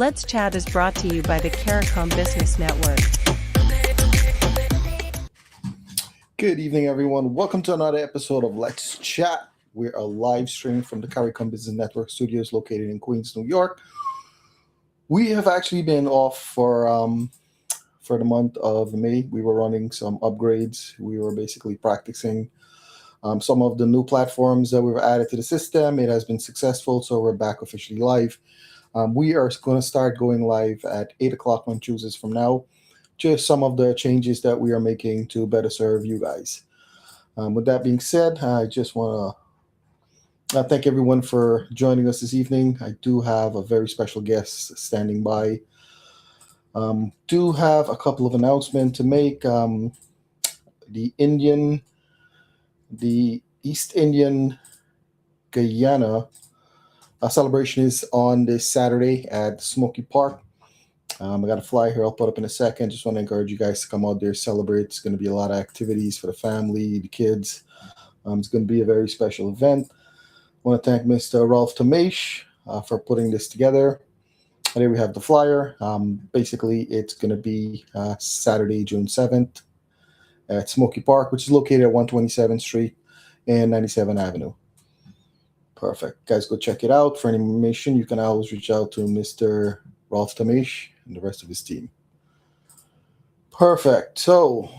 Let's Chat is brought to you by the CARICOM Business Network. Good evening, everyone. Welcome to another episode of Let's Chat. We're a live stream from the CARICOM Business Network studios located in Queens, New York. We have actually been off for the month of May. We were running some upgrades. We were basically practicing some of the new platforms that we've added to the system. It has been successful, so we're back officially live. We are going to start going live at 8 o'clock on Tuesdays from now. Just some of the changes that we are making to better serve you guys. With that being said, I just want to thank everyone for joining us this evening. I do have a very special guest standing by. Do have a couple of announcements to make. The East Indian Guyana celebration is on this Saturday at Smoky Park. I got a flyer here I'll put up in a second. Just want to encourage you guys to come out there, celebrate. It's going to be a lot of activities for the family, the kids. It's going to be a very special event. I want to thank Mr. Ralph Tamesh for putting this together. And there we have the flyer. Basically, it's going to be Saturday, June 7th at Smoky Park, which is located at 127th Street and 97th Avenue. Perfect. Guys, go check it out. For any information, you can always reach out to Mr. Ralph Tamesh and the rest of his team. Perfect. So,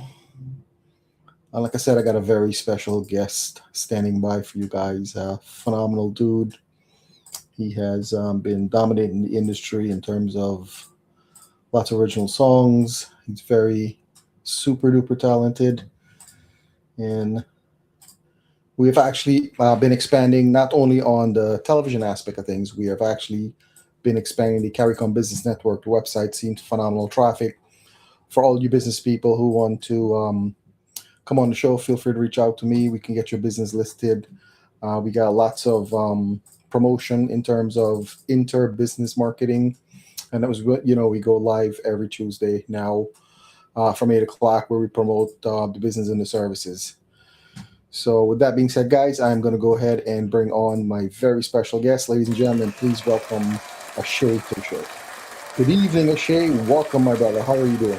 like I said, I got a very special guest standing by for you guys. Phenomenal dude. He has been dominating the industry in terms of lots of original songs. He's very super duper talented. And we have actually been expanding not only on the television aspect of things, we have actually been expanding the CARICOM Business Network. The website seems phenomenal traffic. For all you business people who want to come on the show, feel free to reach out to me. We can get your business listed. We got lots of promotion in terms of inter-business marketing. And that was, we go live every Tuesday now from 8 o'clock where we promote the business and the services. So with that being said, guys, I'm going to go ahead and bring on my very special guest. Ladies and gentlemen, please welcome Ashay to the show. Good evening, Ashay. Welcome, my brother. How are you doing?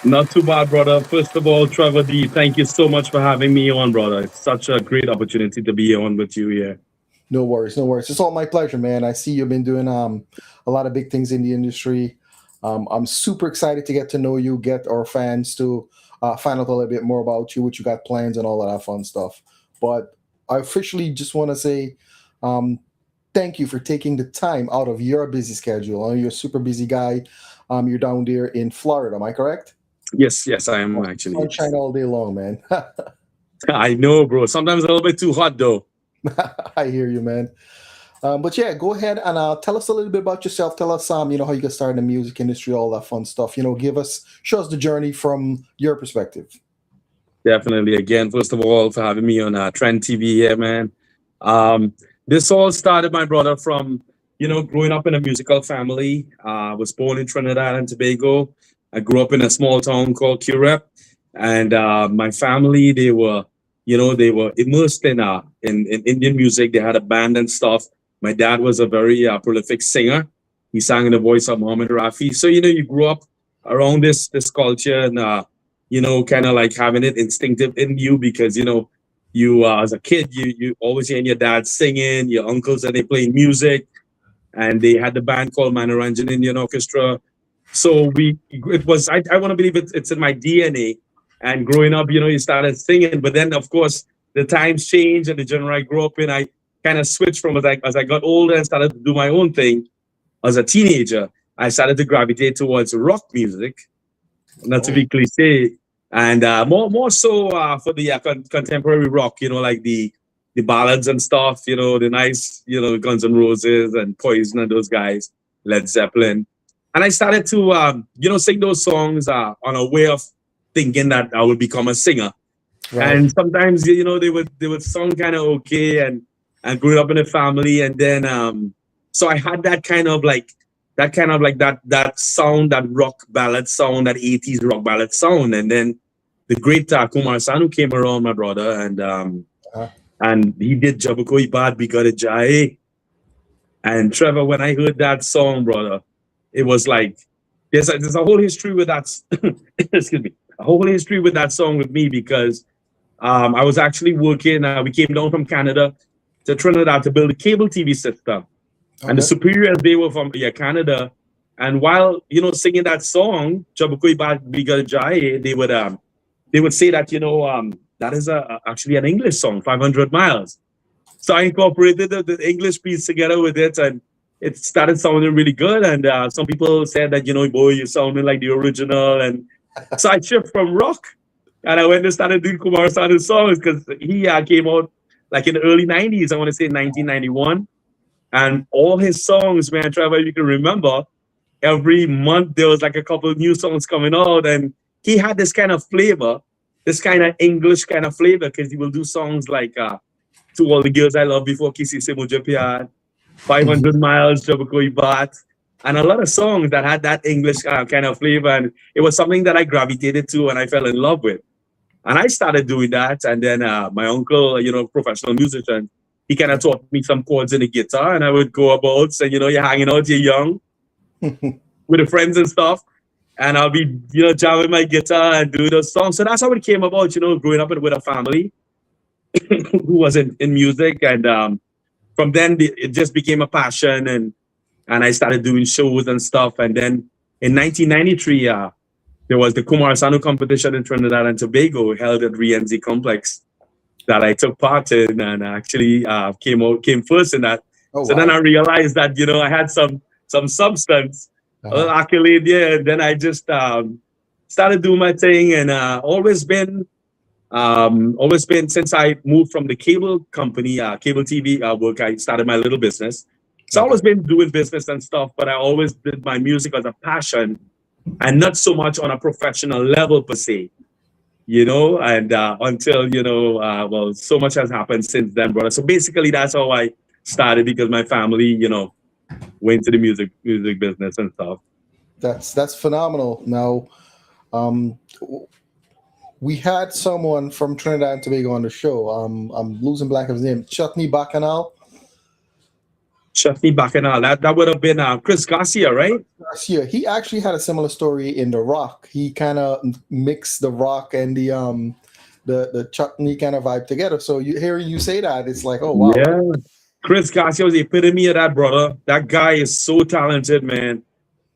Not too bad, brother. First of all, Trevor D, thank you so much for having me on, brother. It's such a great opportunity to be on with you here. No worries, no worries. It's all my pleasure, man. I see you've been doing a lot of big things in the industry. I'm super excited to get to know you, get our fans to find out a little bit more about you, what you got plans and all of that fun stuff. But I officially just want to say thank you for taking the time out of your busy schedule. I know you're a super busy guy. You're down there in Florida, am I correct? Yes, I am actually. Sunshine all day long, man. I know, bro. Sometimes a little bit too hot, though. I hear you, man. But yeah, go ahead and tell us a little bit about yourself. Tell us, how you got started in the music industry, all that fun stuff. Show us the journey from your perspective. Definitely. Again, first of all, for having me on Trend TV here, man. This all started, my brother, from, growing up in a musical family. I was born in Trinidad and Tobago. I grew up in a small town called Curep. And my family, they were immersed in Indian music. They had a band and stuff. My dad was a very prolific singer. He sang in the voice of Muhammad Rafi. So, you grew up around this culture and, kind of like having it instinctive in you because, you as a kid, you always hearing your dad singing, your uncles, and they playing music. And they had the band called Manoranjan Indian Orchestra. So I want to believe it's in my DNA. And growing up, you started singing. But then, of course, the times changed and the genre I grew up in, I kind of switched from as I got older and started to do my own thing. As a teenager, I started to gravitate towards rock music, not to be cliche, and more so for the contemporary rock, like the ballads and stuff, the nice, Guns N' Roses and Poison and those guys, Led Zeppelin. And I started to, sing those songs on a way of thinking that I would become a singer. Right. And sometimes, they would sound kind of okay and grew up in a family. And then, so I had that sound, that rock ballad sound, that 80s rock ballad sound. And then the great Kumar Sanu came around, my brother, and he did Jab Koi Baat Bhi Kare Jaye. And Trevor, when I heard that song, brother, it was like there's a whole history with that. Excuse me, a whole history with that song with me because I was actually working. We came down from Canada to Trinidad to build a cable TV system, and the superiors they were from Canada. And while singing that song, Jabukoi Ba Biga Jai, they would say that that is actually an English song, 500 Miles. So I incorporated the English piece together with it, and it started sounding really good. And some people said that, boy, you're sounding like the original. And so I shifted from rock, and I went and started doing Kumar Sanu songs because he came out like in the early 90s, I want to say 1991. And all his songs, man, Trevor, if you can remember, every month there was like a couple of new songs coming out. And he had this kind of flavor, this kind of English kind of flavor, because he will do songs like To All the Girls I Love Before Kissy Se Mujhe Pyar, 500 Miles, Jab Koi Baat, and a lot of songs that had that English kind of flavor. And it was something that I gravitated to and I fell in love with. And I started doing that. And then my uncle, professional musician, he kind of taught me some chords in the guitar, and I would go about, and you're hanging out, you're young, with the friends and stuff. And I'll be, jamming my guitar and doing those songs. So that's how it came about, growing up with a family who was in music. And from then, it just became a passion. And I started doing shows and stuff. And then in 1993, there was the Kumar Sanu competition in Trinidad and Tobago held at Rienzi Complex that I took part in, and actually came first in that. Oh, so wow. Then I realized that, I had some substance. Accolade, yeah. And then I just started doing my thing, and always been since I moved from the cable company, cable TV work. I started my little business. So I always been doing business and stuff, but I always did my music as a passion, and not so much on a professional level per se. And until so much has happened since then, brother. So basically, that's how I started, because my family, went to the music business and stuff. That's phenomenal. Now, we had someone from Trinidad and Tobago on the show. I'm losing blank of his name. Chutney Bacchanal. Chutney Bacchanal. That would have been Chris Garcia, right? Garcia. He actually had a similar story in the rock. He kind of mixed the rock and the chutney kind of vibe together. So hearing you say that, it's like, oh wow. Yeah. Chris Garcia was the epitome of that, brother. That guy is so talented, man.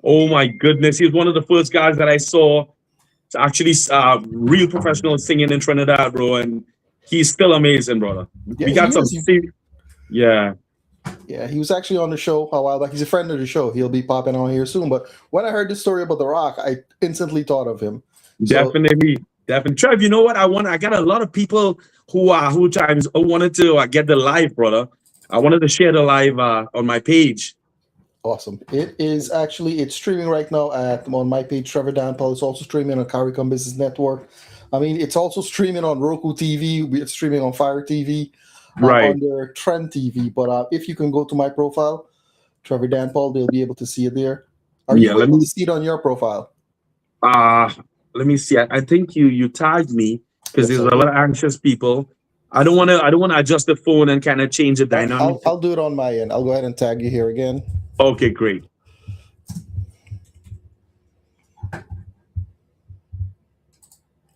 Oh my goodness. He was one of the first guys that I saw to actually real professional singing in Trinidad, bro. And he's still amazing, brother. Yeah, we got some Yeah. Yeah, he was actually on the show a while back. He's a friend of the show. He'll be popping on here soon. But when I heard this story about The Rock, I instantly thought of him. Definitely. Trev, you know what? I got a lot of people who times wanted to get the live, brother. I wanted to share the live on my page. Awesome. It's streaming right now on my page, Trevor Dan Paul. It's also streaming on CARICOM Business Network. I mean, it's also streaming on ROKU TV. It's streaming on Fire TV. Right. Under Trend TV. But if you can go to my profile, Trevor Dan Paul, they'll be able to see it there. Are you able to see it on your profile? Let me see. I think you tagged me, because there's a lot of anxious people. I don't want to adjust the phone and kind of change the dynamic. I'll do it on my end. I'll go ahead and tag you here again. Okay, great.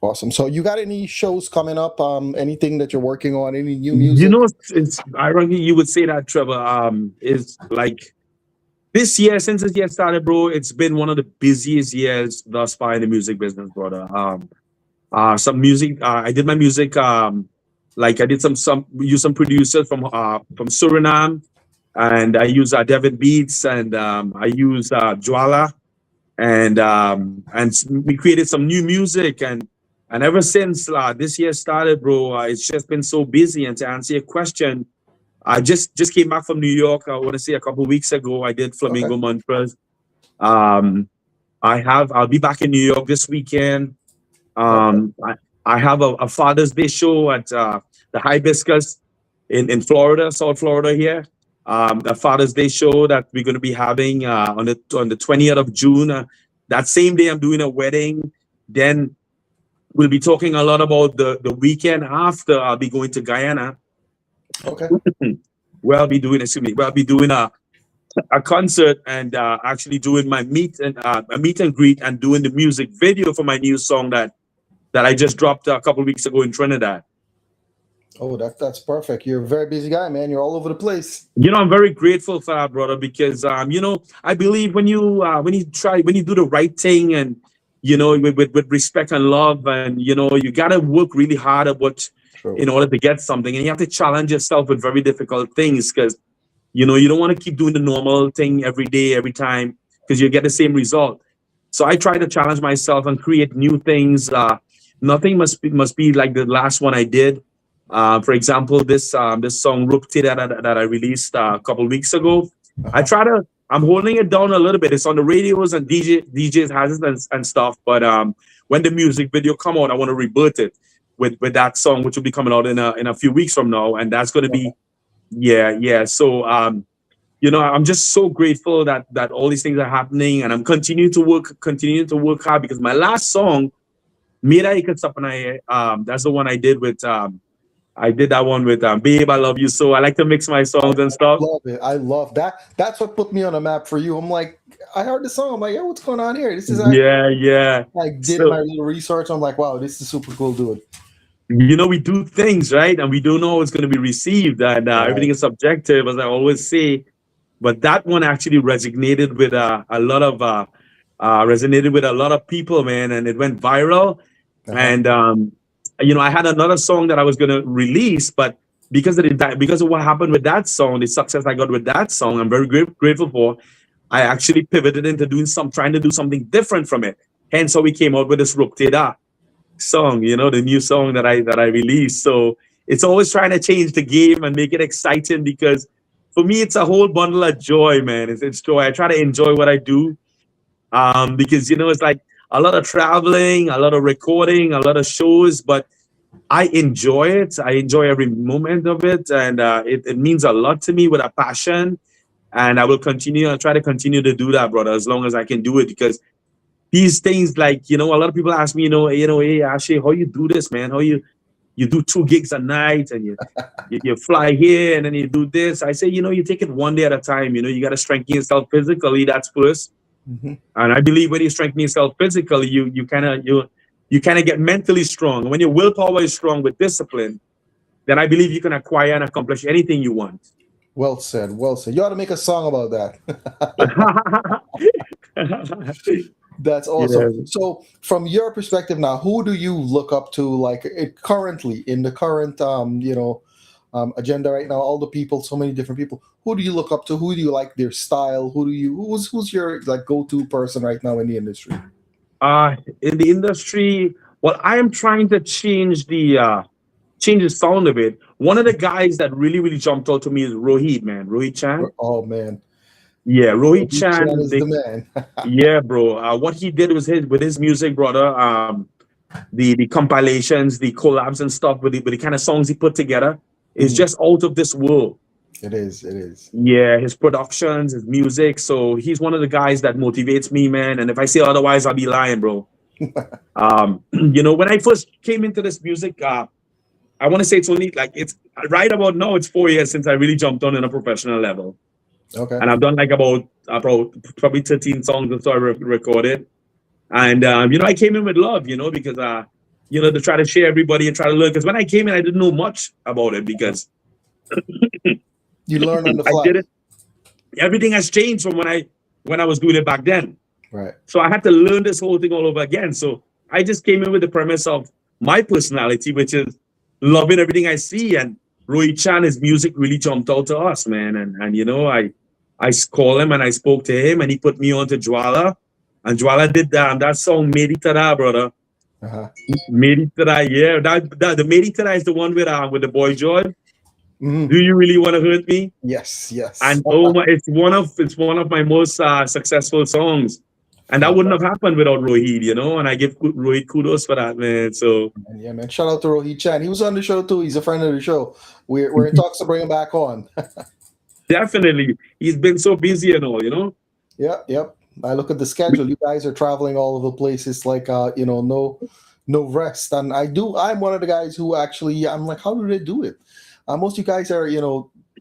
Awesome. So you got any shows coming up? Anything that you're working on? Any new music? It's ironic you would say that, Trevor. Is like this year, since this year started, bro, it's been one of the busiest years thus far in the music business, brother. Some music. I did my music. Like I did use some producers from Suriname, and I use Devin Beats, and I use Jwala, and we created some new music, and ever since this year started, bro, it's just been so busy. And to answer your question, I just came back from New York. I want to say a couple of weeks ago. I did Flamingo Mantras. I'll be back in New York this weekend. I have a Father's Day show at the Hibiscus in Florida, South Florida here. The Father's Day show that we're going to be having on the 20th of June. That same day, I'm doing a wedding. Then we'll be talking a lot about the weekend after. I'll be going to Guyana. Okay. I'll be doing a a concert and actually doing my a meet and greet and doing the music video for my new song that I just dropped a couple of weeks ago in Trinidad. Oh, that's perfect. You're a very busy guy, man. You're all over the place. I'm very grateful for that, brother, because I believe when you do the right thing and with respect and love, and you gotta work really hard at what True. in order to get something, and you have to challenge yourself with very difficult things because you don't want to keep doing the normal thing every day, every time, because you get the same result. So I try to challenge myself and create new things. Nothing must be like the last one I did. For example, this song "Rupti" that I released a couple of weeks ago. I'm holding it down a little bit. It's on the radios and DJs has it and stuff. But when the music video come out, I want to rebirth it with that song, which will be coming out in a few weeks from now, and that's going to be So I'm just so grateful that all these things are happening, and I'm continuing to work hard because my last song, Mira Ikat Sapanaye, that's the one I did with. I did that one with Babe, I Love You. So I like to mix my songs and stuff. I love it. I love that. That's what put me on a map for you. I'm like, I heard the song. I'm like, yo, what's going on here? This is yeah. I did my little research. I'm like, wow, this is super cool, dude. We do things, right? And we don't know how it's going to be received. And everything is subjective, as I always say. But that one actually resonated with a lot of people, man. And it went viral. And I had another song that I was going to release, but because of what happened with that song, the success I got with that song, I'm very grateful for. I actually pivoted into trying to do something different from it. Hence how we came out with this "Rupti" song, the new song that I released. So it's always trying to change the game and make it exciting, because for me, it's a whole bundle of joy, man. It's joy. I try to enjoy what I do, because it's like a lot of traveling, a lot of recording, a lot of shows, but I enjoy it. I enjoy every moment of it, and it means a lot to me with a passion. And I will continue. I'll try to continue to do that, brother, as long as I can do it, because these things, like, a lot of people ask me, hey, Ashley, how you do this, man? How you do 2 gigs a night, and you fly here and then you do this. I say, you take it one day at a time. You got to strengthen yourself physically. That's first. Mm-hmm. And I believe when you strengthen yourself physically, you kind of get mentally strong. And when your willpower is strong with discipline, then I believe you can acquire and accomplish anything you want. Well said. Well said. You ought to make a song about that. That's awesome. Yeah. So from your perspective now, who do you look up to, like, currently in the current agenda right now? All the people, so many different people. Who do you look up to? Who do you like their style? Who's your like go-to person right now in the industry? In the industry, well, I am trying to change the sound of it. One of the guys that really, really jumped out to me is Rohit, man. Rohit Chan. Oh man. Yeah, Rohit Chan is the man. Yeah, bro. What he did was with his music, brother. The compilations, the collabs and stuff with the kind of songs he put together is just out of this world. It is. Yeah, his productions, his music. So he's one of the guys that motivates me, man. And if I say otherwise, I'll be lying, bro. When I first came into this music, I want to say it's right about now, it's 4 years since I really jumped on a professional level. Okay. And I've done like about probably 13 songs or so I recorded. And, I came in with love, because, to try to share everybody and try to learn. Because when I came in, I didn't know much about it, because you learn on the fly. I did it. Everything has changed from when I was doing it back then. Right. So I had to learn this whole thing all over again. So I just came in with the premise of my personality, which is loving everything I see. And Rohit Chan, his music really jumped out to us, man. And I called him and I spoke to him, and he put me on to Jwala. And Jwala did that song Meri Tara, brother. Meri Tara, yeah. The Meri Tara is the one with the boy George. Mm-hmm. Do you really want to hurt me? Yes. And it's one of my most successful songs. And that wouldn't have happened without Rohit, and I give Rohit kudos for that, man. So yeah, man. Shout out to Rohit Chan. He was on the show too. He's a friend of the show. We're in talks to bring him back on. Definitely. He's been so busy and all, Yep. I look at the schedule. You guys are traveling all over the place. It's like no rest. And I'm one of the guys who actually, I'm like, how do they do it? Most of you guys are,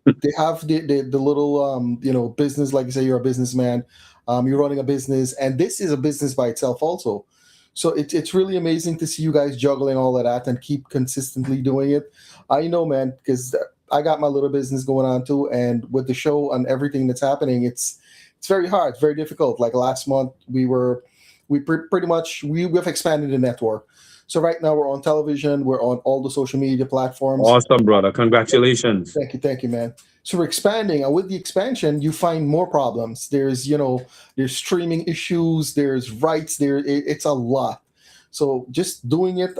they have the little business, like you say, you're a businessman, you're running a business, and this is a business by itself also. So it's really amazing to see you guys juggling all of that and keep consistently doing it. I know, man, because I got my little business going on too, and with the show and everything that's happening, it's very hard, it's very difficult. Like last month, we've expanded the network. So right now we're on television, we're on all the social media platforms. Awesome, brother. Congratulations. Thank you, man. So we're expanding, and with the expansion, you find more problems. There's streaming issues, there's rights, it's a lot. So just doing it,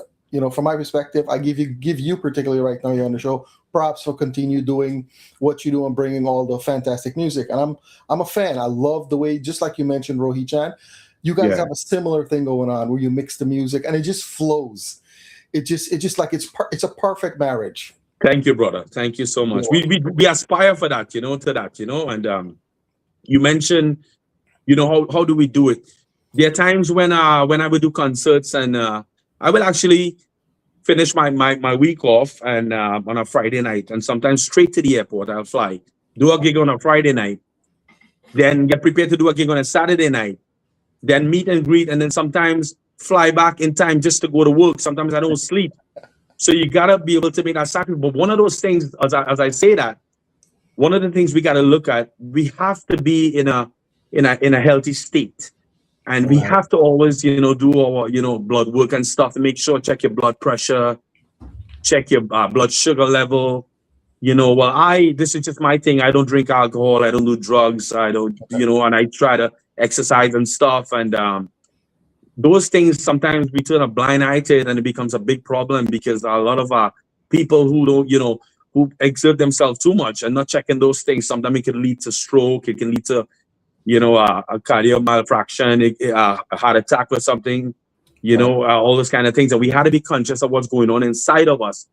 from my perspective, I give you particularly right now, you're on the show, props for continue doing what you do and bringing all the fantastic music. And I'm a fan. I love the way, just like you mentioned, Rohi-chan, you guys have a similar thing going on where you mix the music and it just flows. It's a perfect marriage. Thank you, brother. Thank you so much. We aspire for that, and you mentioned, how do we do it? There are times when I would do concerts and I will actually finish my week off and on a Friday night, and sometimes straight to the airport. I'll fly, do a gig on a Friday night, then get prepared to do a gig on a Saturday night, then meet and greet, and then sometimes fly back in time just to go to work. Sometimes I don't sleep. So you gotta be able to make that sacrifice. But one of those things, as I say that, one of the things we gotta look at, we have to be in a healthy state. And we have to always, do our, blood work and stuff to make sure, check your blood pressure, check your blood sugar level. This is just my thing. I don't drink alcohol. I don't do drugs. I don't, and I try to exercise and stuff. And those things, sometimes we turn a blind eye to it and it becomes a big problem because a lot of people who don't, who exert themselves too much and not checking those things, sometimes it can lead to stroke. It can lead to, a cardiac malfunction, a heart attack or something, all those kind of things. And we had to be conscious of what's going on inside of us.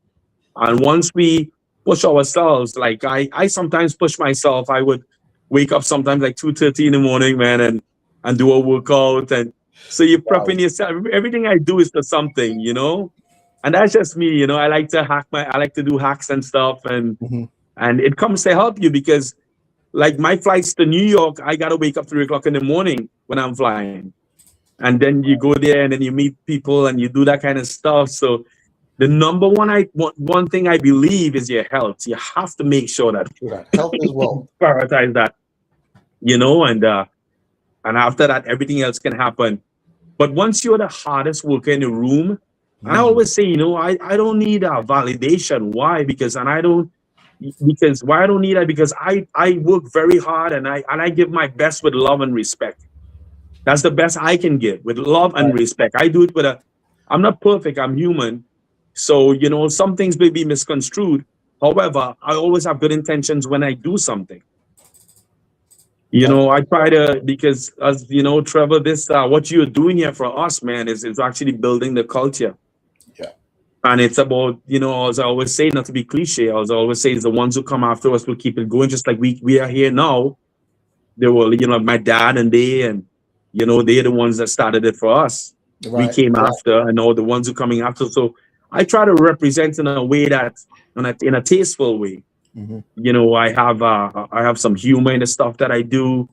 And once we push ourselves, like I sometimes push myself, I would wake up sometimes like 2:30 in the morning, man, and do a workout. And so you're prepping yourself. Everything I do is for something, and that's just me, I like to do hacks and stuff. And, and it comes to help you because like my flights to New York, I got to wake up 3 o'clock in the morning when I'm flying. And then you go there and then you meet people and you do that kind of stuff. So the number one thing I believe is your health. You have to make sure that health as well. Prioritize that, and after that, everything else can happen. But once you're the hardest worker in the room, and I always say, I don't need a validation. Why? Because I don't need that? Because I work very hard and I give my best with love and respect. That's the best I can give, with love and respect. I do it I'm not perfect, I'm human. So, some things may be misconstrued. However, I always have good intentions when I do something. I try to, because as Trevor, this what you're doing here for us, man, is actually building the culture. And it's about, as I always say, not to be cliche, as I always say, is the ones who come after us will keep it going. Just like we are here now. They were, my dad and they're the ones that started it for us. We came after, and all the ones who coming after. So I try to represent in a way that, in a tasteful way. I have some humor in the stuff that I do.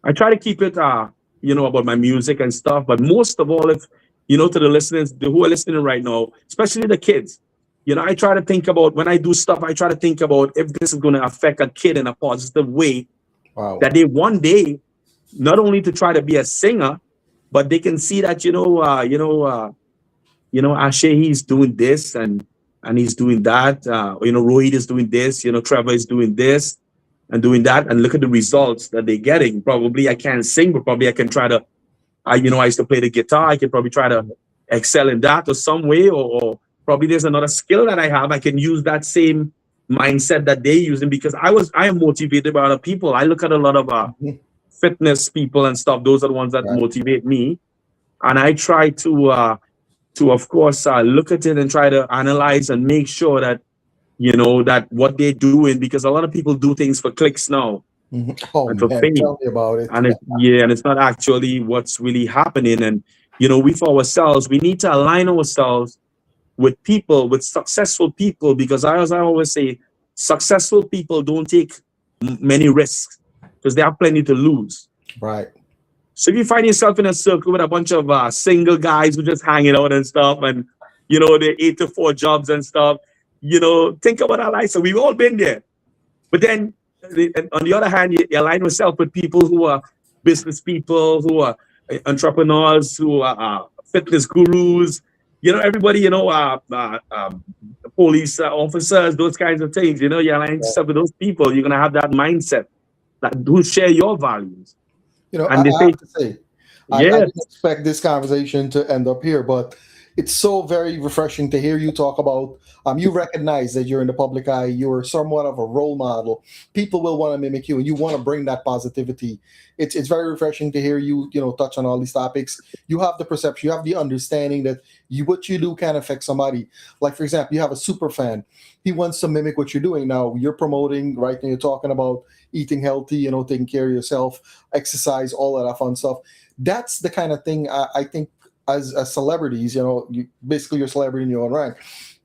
I try to keep it, about my music and stuff. But most of all, if to the listeners who are listening right now, especially the kids, I try to think about when I do stuff. I try to think about if this is going to affect a kid in a positive way. That they one day, not only to try to be a singer, but they can see that Ashe, he's doing this and he's doing that. Rohit is doing this. Trevor is doing this and doing that, and look at the results that they're getting. Probably I can't sing, but probably I can try to. I used to play the guitar. I can probably try to excel in that or some way, or probably there's another skill that I have. I can use that same mindset that they're using because I am motivated by other people. I look at a lot of fitness people and stuff. Those are the ones that motivate me, and I try to of course look at it and try to analyze and make sure that that what they're doing, because a lot of people do things for clicks now. Oh, man, tell me about it. And it's not actually what's really happening. And we for ourselves, we need to align ourselves with people, with successful people, because as I always say, successful people don't take many risks because they have plenty to lose. Right. So if you find yourself in a circle with a bunch of single guys who just hanging out and stuff, and you know, they're 8 to 4 jobs and stuff, you know, think about our life. So we've all been there. But then on the other hand, you align yourself with people who are business people, who are entrepreneurs, who are fitness gurus, you know, everybody, you know, police officers, those kinds of things. You know, you align yourself with those people, you're going to have that mindset that who share your values. You know, And I have to say, I yeah, didn't expect this conversation to end up here, but it's so very refreshing to hear you talk about. You recognize that you're in the public eye. You're somewhat of a role model. People will want to mimic you, and you want to bring that positivity. It's very refreshing to hear you, you know, touch on all these topics. You have the perception, you have the understanding that what you do can affect somebody. Like, for example, you have a super fan. He wants to mimic what you're doing. Now you're promoting, right? And you're talking about eating healthy, you know, taking care of yourself, exercise, all of that fun stuff. That's the kind of thing I think as celebrities, you know, basically you're a celebrity in your own right.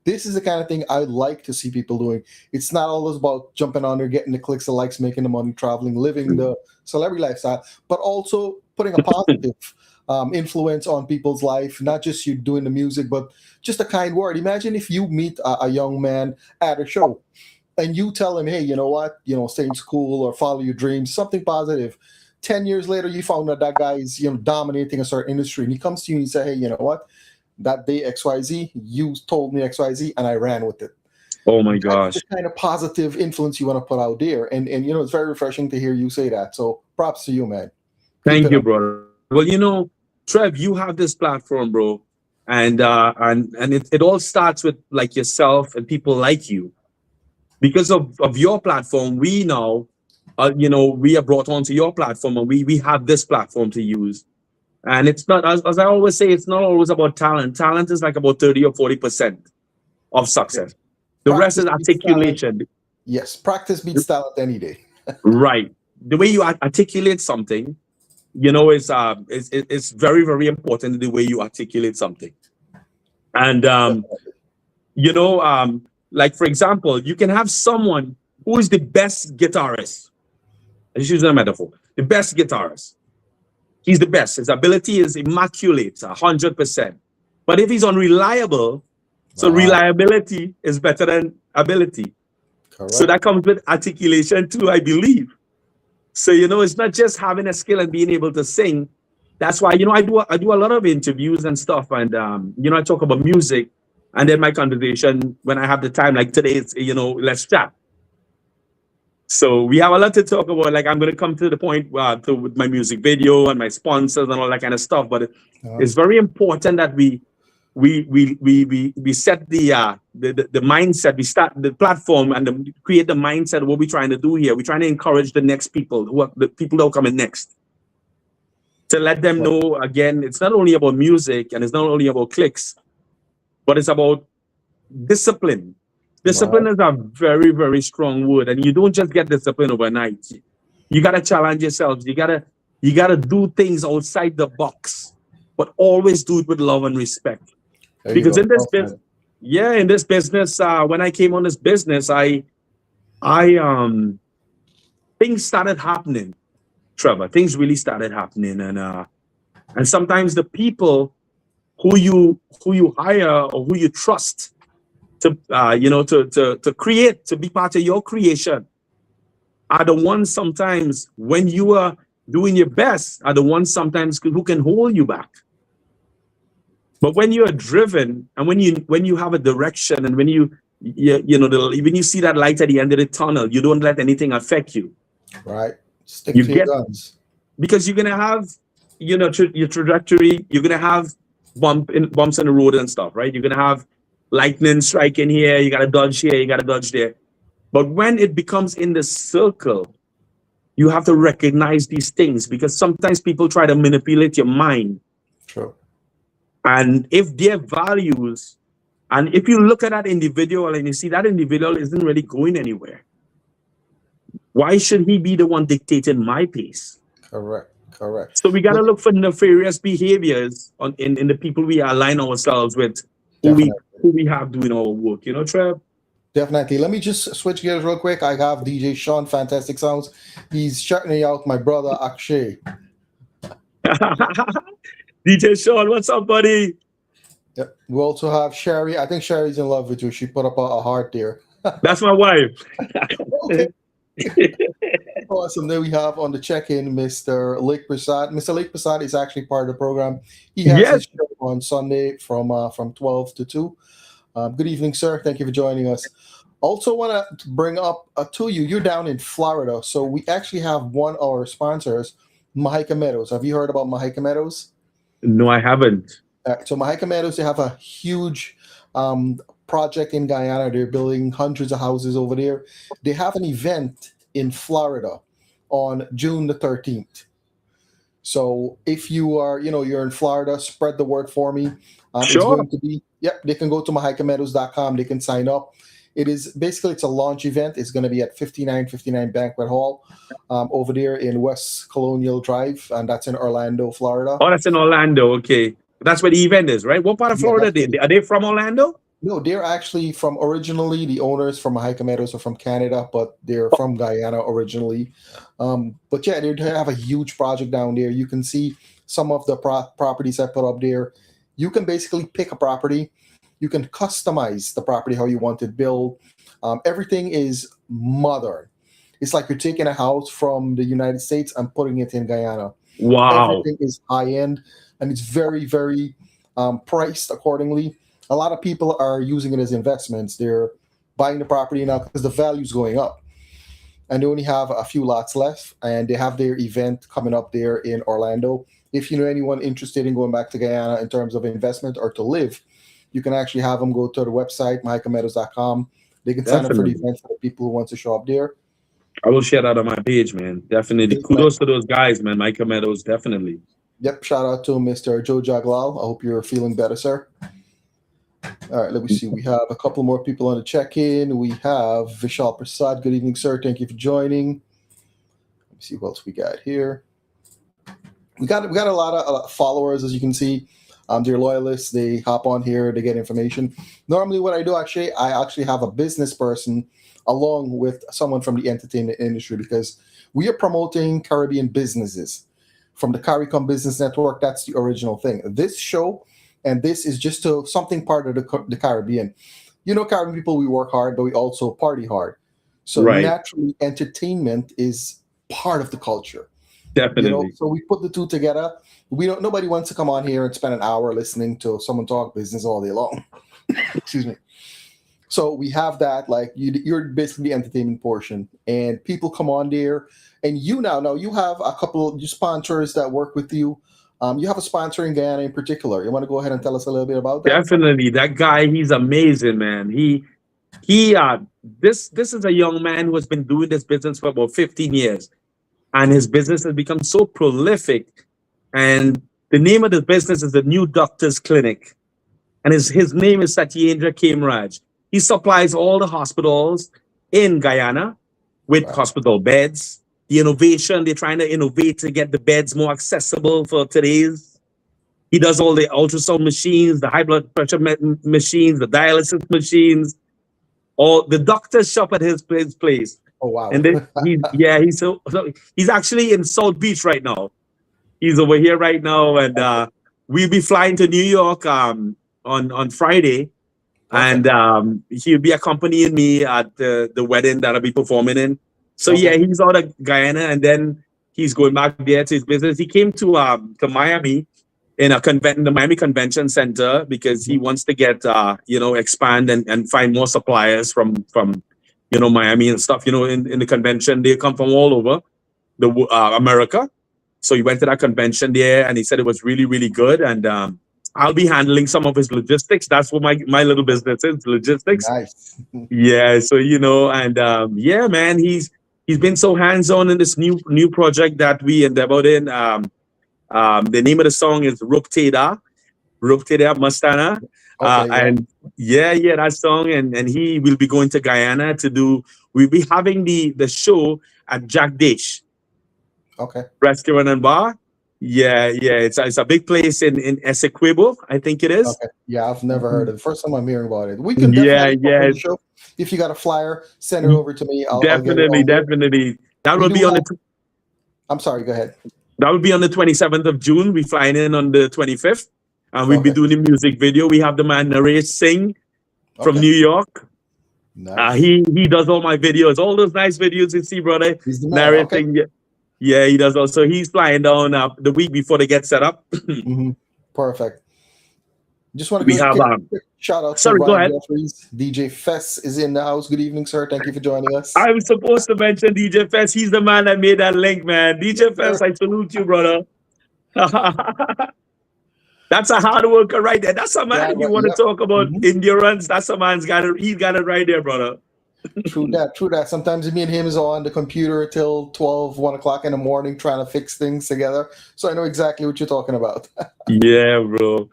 This is the kind of thing I like to see people doing. It's not always about jumping on there, getting the clicks, the likes, making the money, traveling, living the celebrity lifestyle, but also putting a positive influence on people's life, not just you doing the music, but just a kind word. Imagine if you meet a young man at a show and you tell him, hey, you know what, you know, stay in school or follow your dreams, something positive. 10 years later, you found that guy is, you know, dominating a certain industry, and he comes to you and you say, hey, you know what, that day XYZ, you told me XYZ, and I ran with it. Oh my gosh. That's the kind of positive influence you want to put out there. And you know, it's very refreshing to hear you say that. So props to you, man. Thank you, brother. Well, you know, Trev, you have this platform, bro. And it all starts with like yourself and people like you. Because of your platform, we now, you know, we are brought onto your platform, and we have this platform to use. And it's not, as I always say, it's not always about talent. Talent is like about 30 or 40% of success. The rest is articulation. Yes, practice beats talent any day. Right. The way you articulate something, you know, is very, very important, the way you articulate something. And, you know, like, for example, you can have someone who is the best guitarist. Let's use a metaphor. The best guitarist. He's the best. His ability is immaculate, 100%. But if he's unreliable, so reliability is better than ability. Correct. So that comes with articulation too, I believe. So, you know, it's not just having a skill and being able to sing. That's why, you know, I do a lot of interviews and stuff. And, you know, I talk about music. And then my conversation, when I have the time, like today, it's, you know, let's chat. So we have a lot to talk about. Like, I'm going to come to the point with my music video and my sponsors and all that kind of stuff. But it's very important that we set the mindset. We start the platform and create the mindset of what we're trying to do here. We're trying to encourage the next people, the people that are coming next, to let them know, again, it's not only about music and it's not only about clicks, but it's about discipline. Discipline is a very, very strong word, and you don't just get discipline overnight. You gotta challenge yourselves. You gotta do things outside the box, but always do it with love and respect. Because in this business, in this business, when I came on this business, I things started happening, Trevor. Things really started happening, and sometimes the people who you hire or who you trust to you know, to create, to be part of your creation, are the ones sometimes when you are doing your best, are the ones sometimes who can hold you back. But when you are driven, and when you have a direction, and when you know, when you see that light at the end of the tunnel, you don't let anything affect you. Right. Stick to your guns. Because you're gonna have, you know, your trajectory. You're gonna have bumps in the road and stuff, right? You're gonna have lightning striking here. You gotta dodge here. You gotta dodge there. But when it becomes in the circle, you have to recognize these things, because sometimes people try to manipulate your mind. True. And if their values, and if you look at that individual and you see that individual isn't really going anywhere, why should he be the one dictating my pace? Correct. So we got to look for nefarious behaviors in the people we align ourselves with, who we have doing our work. You know, Trev? Definitely. Let me just switch gears real quick. I have DJ Sean, Fantastic Sounds. He's shouting out my brother Akshay. DJ Sean, what's up, buddy? Yep. We also have Sherry. I think Sherry's in love with you. She put up a heart there. That's my wife. Okay. Awesome. Then we have on the check-in Mr. Lake Prasad. Mr. Lake Prasad is actually part of the program. He has his show on Sunday from 12 to 2. Good evening, sir. Thank you for joining us. Also want to bring up to you, you're down in Florida, so we actually have one of our sponsors, Mahika Meadows. Have you heard about Mahika Meadows? No, I haven't. So Mahika Meadows, they have a huge project in Guyana. They're building hundreds of houses over there. They have an event in Florida on June the 13th. So if you are, you're in Florida, spread the word for me. Sure. It's going to be, they can go to mahikameadows.com. They can sign up. It's a launch event. It's going to be at 5959 Banquet Hall over there in West Colonial Drive, and that's in Orlando, Florida. Oh, that's in Orlando. Okay. That's where the event is, right? What part of Florida are they from? Orlando? No, they're actually from originally, the owners from Mahika Meadows are from Canada, but they're from Guyana originally. But yeah, they have a huge project down there. You can see some of the properties I put up there. You can basically pick a property. You can customize the property how you want it built. Everything is modern. It's like you're taking a house from the United States and putting it in Guyana. Wow. Everything is high end, and it's very, very priced accordingly. A lot of people are using it as investments. They're buying the property now because the value is going up. And they only have a few lots left, and they have their event coming up there in Orlando. If you know anyone interested in going back to Guyana in terms of investment or to live, you can actually have them go to the website, mahikameadows.com. They can sign up for the event for the people who want to show up there. I will share that on my page, man. Definitely. Kudos to those guys, man. Mahika Meadows, definitely. Yep. Shout out to Mr. Joe Jaglal. I hope you're feeling better, sir. All right, let me see. We have a couple more people on the check-in. We have Vishal Prasad. Good evening, sir. Thank you for joining. Let me see what else we got here. We got a lot of followers, as you can see. They're loyalists. They hop on here. They get information. Normally, what I do, I actually have a business person along with someone from the entertainment industry because we are promoting Caribbean businesses from the CARICOM Business Network. That's the original thing. This show. And this is just something part of the Caribbean. Caribbean people, we work hard, but we also party hard. So naturally, entertainment is part of the culture. Definitely. So we put the two together. Nobody wants to come on here and spend an hour listening to someone talk business all day long. Excuse me. So we have that, like you're basically the entertainment portion, and people come on there, and you have a couple of sponsors that work with you. You have a sponsor in Guyana in particular. You want to go ahead and tell us a little bit about that? Definitely. That guy, he's amazing, man. This is a young man who has been doing this business for about 15 years. And his business has become so prolific. And the name of the business is the New Doctors Clinic. And his name is Satyendra Kemraj. He supplies all the hospitals in Guyana with hospital beds. The innovation, they're trying to innovate to get the beds more accessible for today's. He does all the ultrasound machines, the high blood pressure machines, the dialysis machines. All the doctors shop at his place. Oh wow! And then he's actually in South Beach right now. He's over here right now, and we'll be flying to New York on Friday, and he'll be accompanying me at the wedding that I'll be performing in. So he's out of Guyana, and then he's going back there to his business. He came to Miami in the Miami Convention Center because he wants to get expand and find more suppliers from Miami and stuff. In the convention, they come from all over America. So he went to that convention there, and he said it was really, really good. And I'll be handling some of his logistics. That's what my little business is, logistics. Nice. Yeah. So man, he's been so hands-on in this new project that we endeavored in. The name of the song is Rupteda Mastana. And that song. And he will be going to Guyana we'll be having the show at Jack Dish. Okay. Restaurant and bar. Yeah, it's a big place in Essequibo, I think it is. Okay. Yeah, I've never heard of it. First time I'm hearing about it. We can Yeah, definitely talk on yeah, the show. If you got a flyer, send it over to me. I'll get it definitely, on there. definitely. That We will do be on have, the I'm sorry, go ahead. that will be on the 27th of June. We flying in on the 25th, and we'll be Okay. doing the music video. We have the man Naresh Singh from Okay. New York. Nice. He does all my videos, all those nice videos you see, brother. He's the man. Okay. Narrating, yeah, he does also. He's flying down the week before they get set up. Mhm. Perfect. Just want to We give have a quick shout out to sorry, go Ryan ahead. Jeffries. DjFess is in the house. Good evening, sir. Thank you for joining us. I was supposed to mention DjFess. He's the man that made that link, man. DjFess, sir. I salute you, brother. That's a hard worker right there. That's a man. Yeah, You right, want yep. to talk about Mhm. endurance? That's a man's got it. He's got it right there, brother. True that. True that. Sometimes me and him is on the computer till 12, 1 o'clock in the morning trying to fix things together. So I know exactly what you're talking about. Yeah, bro.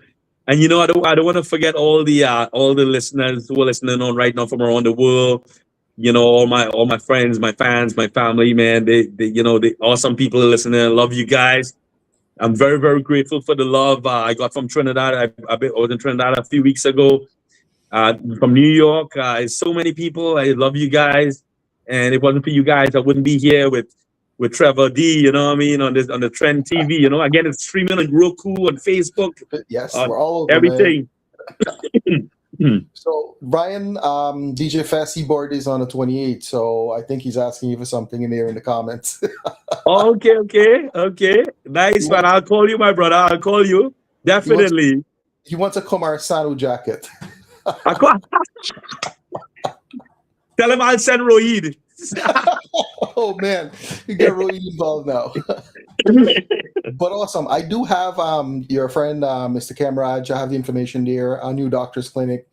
And you know, I don't want to forget all the listeners who are listening on right now from around the world. You know, all my friends, my fans, my family, man. They the awesome people are listening. I love you guys. I'm very, very grateful for the love I got from Trinidad. I was in Trinidad a few weeks ago. From New York, so many people. I love you guys, and if it wasn't for you guys, I wouldn't be here with Trevor D. You know what I mean, on the Trend TV. You know, again, it's streaming on Roku, on Facebook, Yes, on we're all over, everything. man. So Ryan, DjFess, he board is on the 28th. So I think he's asking you for something in there in the comments. Okay. Nice, man. I'll call you, my brother. I'll call you. Definitely. He wants a Kumar Sanu jacket. Tell him I'll send Rohid. Oh man, you get really involved now. But awesome. I do have your friend Mr. Camraj. I have the information there. Our new doctor's clinic.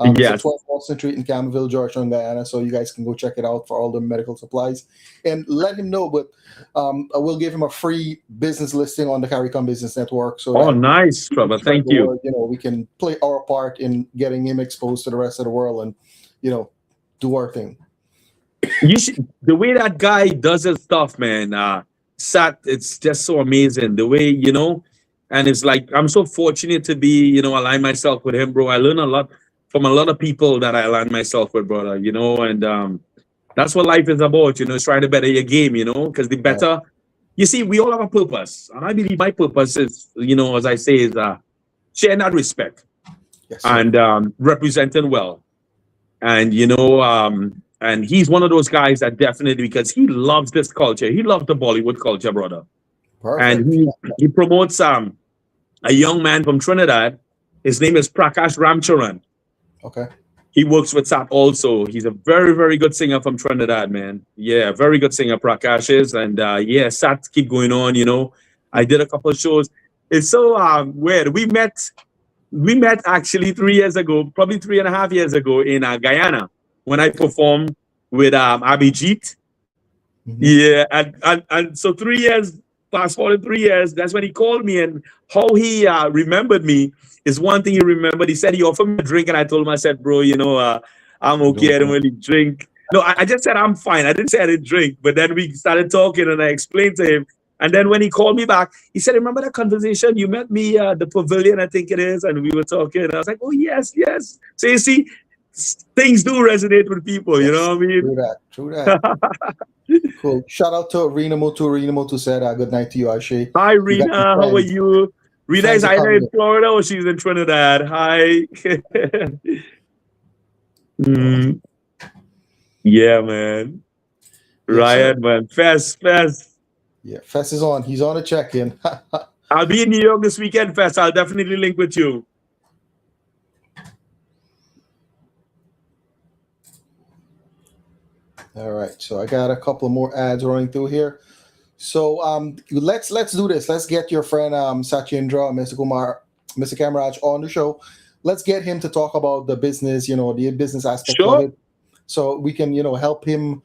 It's Yes. at 12 Boston Street in Campbellville, Georgetown, Guyana. So you guys can go check it out for all the medical supplies and let him know. But I will give him a free business listing on the CARICOM Business Network. So Oh, nice, Trevor. Thank you. you know, we can play our part in getting him exposed to the rest of the world and, you know, do our thing. The way that guy does his stuff, man. It's just so amazing. The way, you know, and it's like I'm so fortunate to be, you know, align myself with him, bro. I learn a lot from a lot of people that I align myself with, brother. You know, and that's what life is about. You know, it's trying to better your game. You know, because the better, you see, we all have a purpose, and I believe my purpose is, you know, as I say, is sharing that respect and representing well, and you know. And he's one of those guys that definitely, because he loves this culture. He loves the Bollywood culture, brother. Perfect. And he promotes a young man from Trinidad. His name is Prakash Ramcharan. Okay. He works with SAT also. He's a very, very good singer from Trinidad, man. Yeah, very good singer, Prakash is. And yeah, SAT keep going on, you know. I did a couple of shows. It's so weird. We met actually 3 years ago, probably 3.5 years ago in Guyana, when I performed with Abhijit. Mhm. Yeah, and so 3 years, fast forward 3 years, that's when he called me, and how he remembered me is one thing he remembered. He said he offered me a drink, and I told him, I said, bro, you know, I'm okay, I don't really drink. No, I just said I'm fine. I didn't say I didn't drink, but then we started talking, and I explained to him. And then when he called me back, he said, remember that conversation? You met me at the pavilion, I think it is, and we were talking. And I was like, oh, yes. So you see, things do resonate with people, you know what I mean? True that. Cool. Shout out to Rena Motu. Rena Motu said, good night to you, Ashe. Hi, Rena. How are you? Rena is either in Florida or she's in Trinidad. Hi. Yeah, man. Yes, Ryan, man. Fess. Yeah, Fess is on. He's on a check-in. I'll be in New York this weekend, Fess. I'll definitely link with you. All right, so I got a couple more ads running through here. So let's do this. Let's get your friend Satyendra, Mr. Kamraj on the show. Let's get him to talk about the business, you know, the business aspect of it, so we can, you know, help him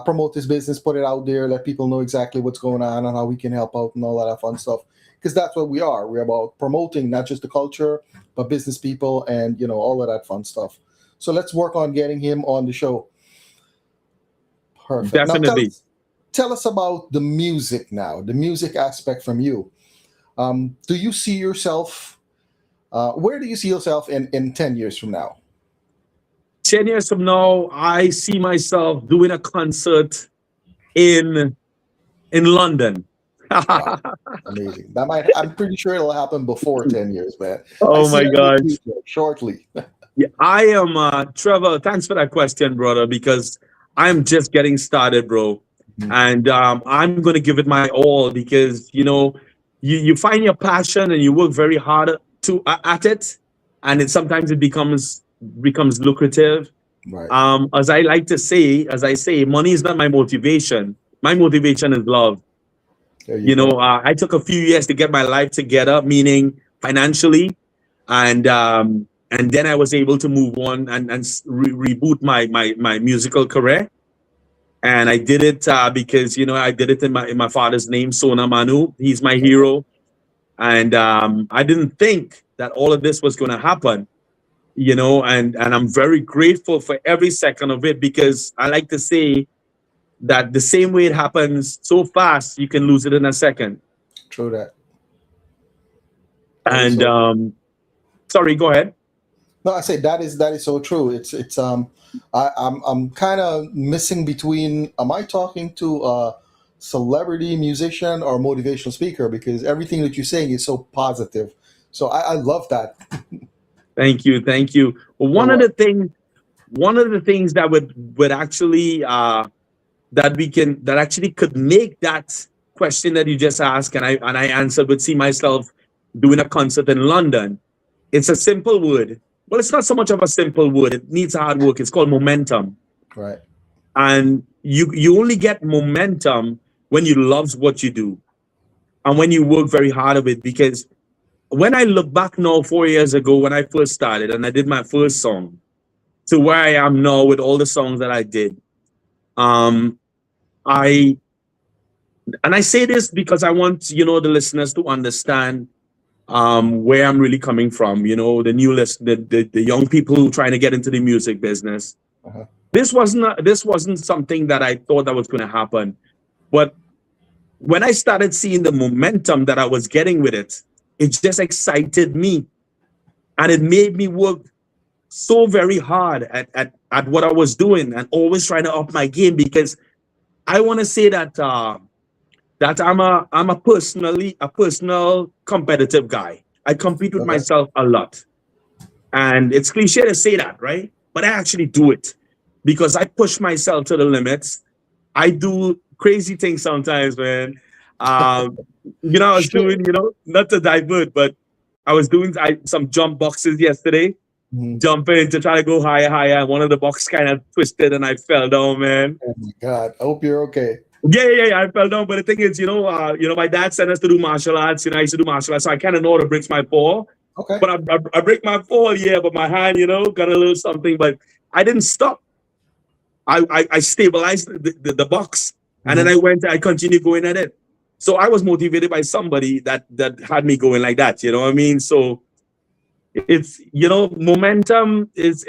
promote his business, put it out there, let people know exactly what's going on and how we can help out and all that fun stuff. Because that's what we are. We're about promoting not just the culture, but business people and, you know, all of that fun stuff. So let's work on getting him on the show. Perfect. Definitely. Now tell us about the music now, the music aspect from you. Do you see yourself? Where do you see yourself in 10 years from now? 10 years from now, I see myself doing a concert in London. Wow, amazing. That might. I'm pretty sure it'll happen before 10 years, man. I Oh see my that in the gosh. future, shortly. Yeah, I am Trevor. Thanks for that question, brother, because I'm just getting started, bro. Mhm. And I'm going to give it my all because, you find your passion and you work very hard at it. And sometimes it becomes lucrative. Right. As I say, money is not my motivation. My motivation is love. There you go. I took a few years to get my life together, meaning financially, and then I was able to move on and reboot my musical career. And I did it because I did it in my father's name, Sona Manu. He's my hero, and I didn't think that all of this was going to happen. And I'm very grateful for every second of it, because I like to say that the same way it happens so fast, you can lose it in a second. True that. And So, sorry, go ahead. no, I say that is so true. It's I'm kind of missing between. Am I talking to a celebrity musician or motivational speaker? Because everything that you're saying is so positive. So I love that. Thank you. Well, one of the things that would actually that actually could make that question that you just asked, and I answered, would see myself doing a concert in London. It's a simple word. Well, it's not so much of a simple word. It needs hard work. It's called momentum. Right. And you only get momentum when you love what you do and when you work very hard at it. Because when I look back now, 4 years ago, when I first started and I did my first song, to where I am now with all the songs that I did, I say this because I want the listeners to understand where I'm really coming from. The new the young people who trying to get into the music business. Uh-huh. This wasn't something that I thought that was going to happen, but when I started seeing the momentum that I was getting with it, it just excited me, and it made me work so very hard at what I was doing and always trying to up my game, because I want to say that that I'm a personal competitive guy. I compete with Okay. myself a lot, and it's cliche to say that, right? But I actually do it because I push myself to the limits. I do crazy things sometimes, man. I was Sure. doing, not to divert, but I was doing some jump boxes yesterday, Mhm. jumping to try to go higher. And one of the boxes kind of twisted and I fell down, man. Oh my God. I hope you're okay. Yeah, I fell down. But the thing is, my dad sent us to do martial arts. I used to do martial arts, so I kind of know how to break my fall. Okay. But I break my fall, yeah. But my hand, got a little something. But I didn't stop. I stabilized the box, and then I continued going at it. So I was motivated by somebody that had me going like that. You know what I mean? So it's momentum is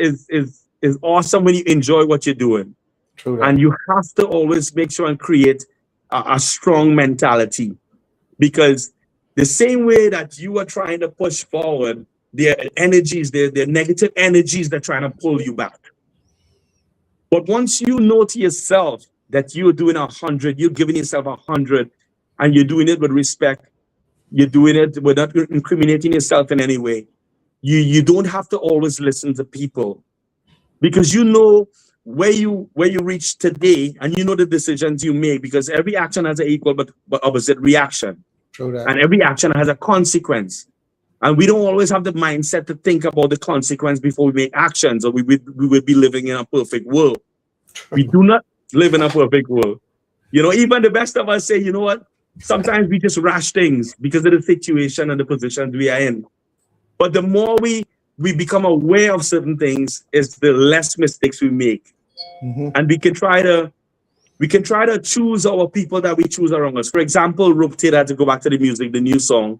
awesome when you enjoy what you're doing. True that. And you have to always make sure and create a strong mentality, because the same way that you are trying to push forward, there are energies, there are negative energies that are trying to pull you back. But once you know to yourself that you're doing 100, you're giving yourself 100, and you're doing it with respect, you're doing it without incriminating yourself in any way. You don't have to always listen to people, because you know where you reach today, and you know the decisions you make, because every action has an equal but opposite reaction. True that. And every action has a consequence. And we don't always have the mindset to think about the consequence before we make actions, or we would be living in a perfect world. We do not live in a perfect world. Even the best of us say, you know what? Sometimes we just rash things because of the situation and the positions we are in. But the more we become aware of certain things, is the less mistakes we make. Mhm. And we can try to choose our people that we choose around us. For example, ROKU, to go back to the music, the new song.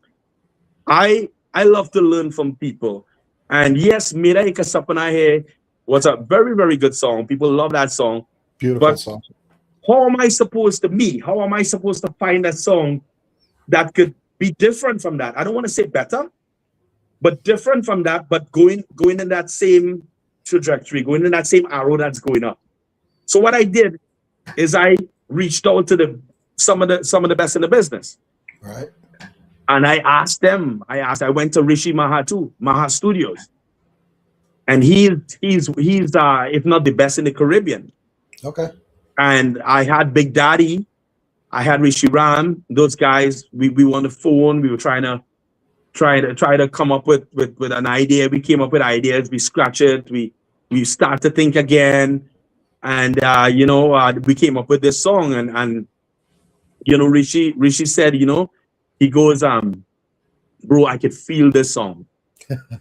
I love to learn from people. And yes, Mera Eka Sapna Hai was a very, very good song. People love that song. Beautiful But song. how am I supposed to find a song that could be different from that. I don't want to say better, but different from that, but going in that same trajectory, going in that same arrow that's going up. So what I did is I reached out to some of the best in the business. Right. And I asked them, I went to Rishi Maha Studios. And he's if not the best in the Caribbean. Okay. And I had Big Daddy, I had Rishi Ram, those guys, we were on the phone, we were trying to come up with an idea. We came up with ideas, we scratch it, we start to think again. And we came up with this song, and Rishi said, he goes, bro, I could feel this song.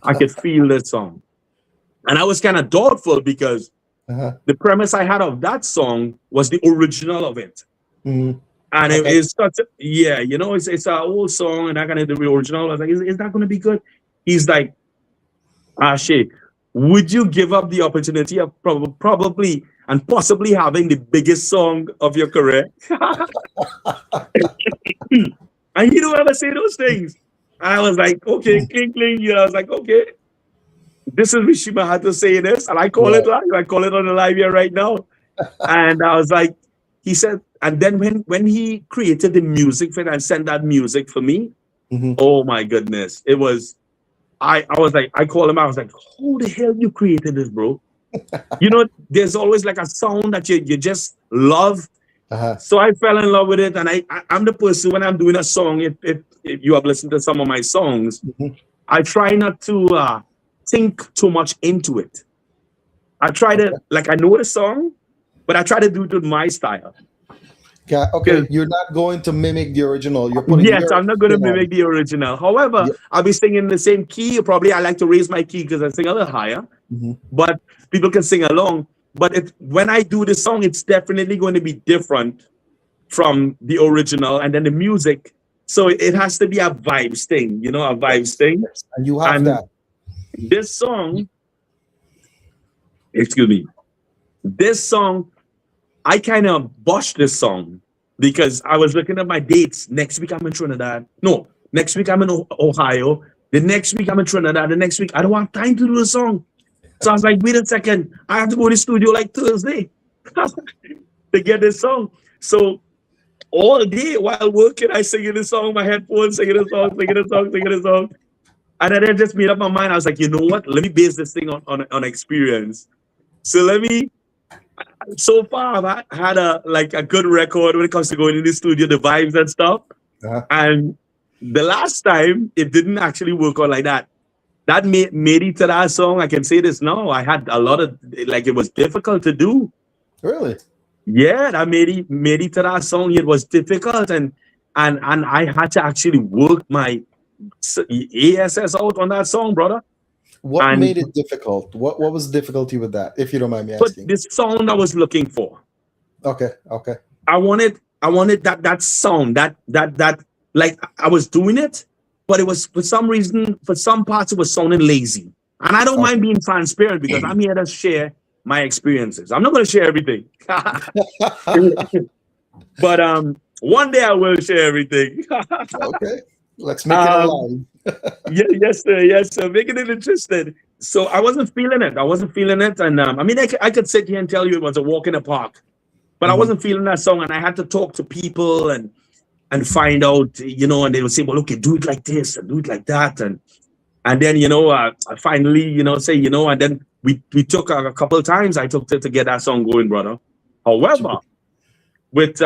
I could feel this song. And I was kind of doubtful because the premise I had of that song was the original of it. Mm-hmm. And it's such a, it's an old song, and I kind of the original. I was like, is that going to be good? He's like, Shay, would you give up the opportunity of probably and possibly having the biggest song of your career? And you don't ever say those things. I was like, okay, cling, cling. I was like, okay, this is Rishi Mahato saying this, and I call it live. I call it on the live here right now. And I was like, he said, and then when he created the music for it and sent that music for me, oh my goodness, it was, I was like, I called him, I was like, who the hell you created this, bro? There's always like a sound that you just love. So I fell in love with it, and I'm the person when I'm doing a song, if you have listened to some of my songs, I try not to think too much into it. I try to, like, I know the song, but I try to do it with my style. Yeah, okay. You're not going to mimic the original. You're putting I'm not going to mimic the original. However, I'll be singing the same key. Probably I like to raise my key because I sing a little higher, but people can sing along. But when I do the song, it's definitely going to be different from the original, and then the music. So it has to be a vibes thing, a vibes thing. And you have that. This song, this song, I kind of botched this song because I was looking at my dates. Next week I'm in Trinidad. No, next week I'm in Ohio. The next week I'm in Trinidad. The next week I don't have time to do the song. So I was like, wait a second, I have to go to the studio like Thursday to get this song. So all day while working, I singing this song, my headphones, singing this song. And then I just made up my mind. I was like, you know what? Let me base this thing on experience. So far I've had a good record when it comes to going in the studio, the vibes and stuff. And the last time it didn't actually work out like that. That made it to that song. I can say this now. I had a lot of, it was difficult to do. Really? Yeah, that made it to that song. It was difficult, and I had to actually work my ASS out on that song, brother. What made it difficult? What was the difficulty with that, if you don't mind me asking? But the sound I was looking for. Okay. I wanted that sound, that like I was doing it, but it was for some reason, for some parts it was sounding lazy. And I don't mind being transparent because I'm here to share my experiences. I'm not going to share everything. But one day I will share everything. Okay. Let's make it alive. Yes, sir. Making it interesting. So I wasn't feeling it. And I could sit here and tell you it was a walk in the park, but I wasn't feeling that song. And I had to talk to people and find out, and they would say, well, okay, do it like this and do it like that. And then, I finally, say, and then we took a couple of times. I took to get that song going, brother. However, with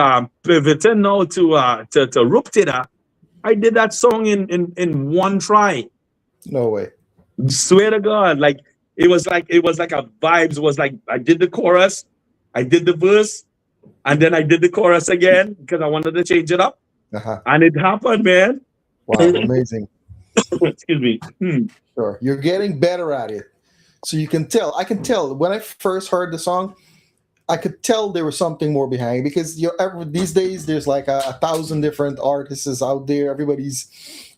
pivoting now to Ruptida, I did that song in one try. No way. Swear to God, it was like a vibes. It was like I did the chorus, I did the verse, and then I did the chorus again because I wanted to change it up. And it happened, man. Wow, amazing. Excuse me. Sure. You're getting better at it. So you can tell. I can tell when I first heard the song, I could tell there was something more behind, because these days there's like 1,000 different artists out there. Everybody's,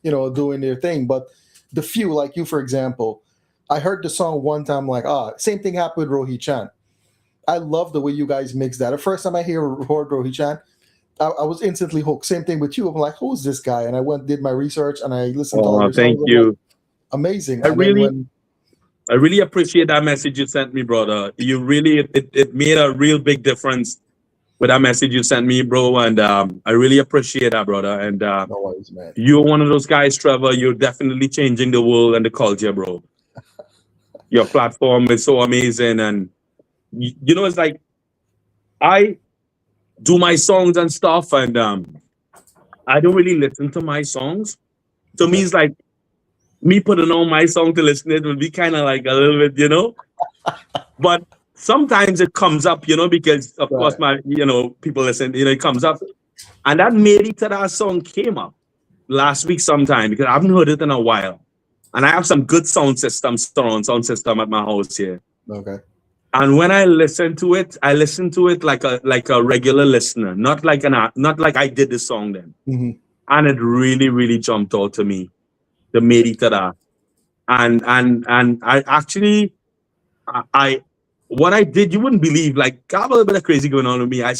doing their thing. But the few, like you, for example, I heard the song one time, like, same thing happened with Rohi Chan. I love the way you guys mix that. The first time I heard Rohi Chan, I was instantly hooked. Same thing with you. I'm like, who's this guy? And I went, did my research, and I listened to all your thank songs. you. Like, amazing. I And really, then I really appreciate that message you sent me, brother. You really, it made a real big difference with that message you sent me, bro. And I really appreciate that, brother. And no worries, man. you're one of those guys, Trevor. You're definitely changing the world and the culture, bro. Your platform is so amazing. And, you know, it's like, I do my songs and stuff, and I don't really listen to my songs. To me, it's like me putting on my song to listen to it will be kind of like a little bit, you know. But sometimes it comes up, you know, because of course people listen, you know, it comes up, and that Made It to That song came up last week sometime because I haven't heard it in a while, and I have some good surround system at my house here. Okay. And when I listen to it like a regular listener, not like I did the song then. Mm-hmm. And it really, really jumped out to me, the Made It to That. And I actually, what I did, you wouldn't believe, like, I have a little bit of crazy going on with me. I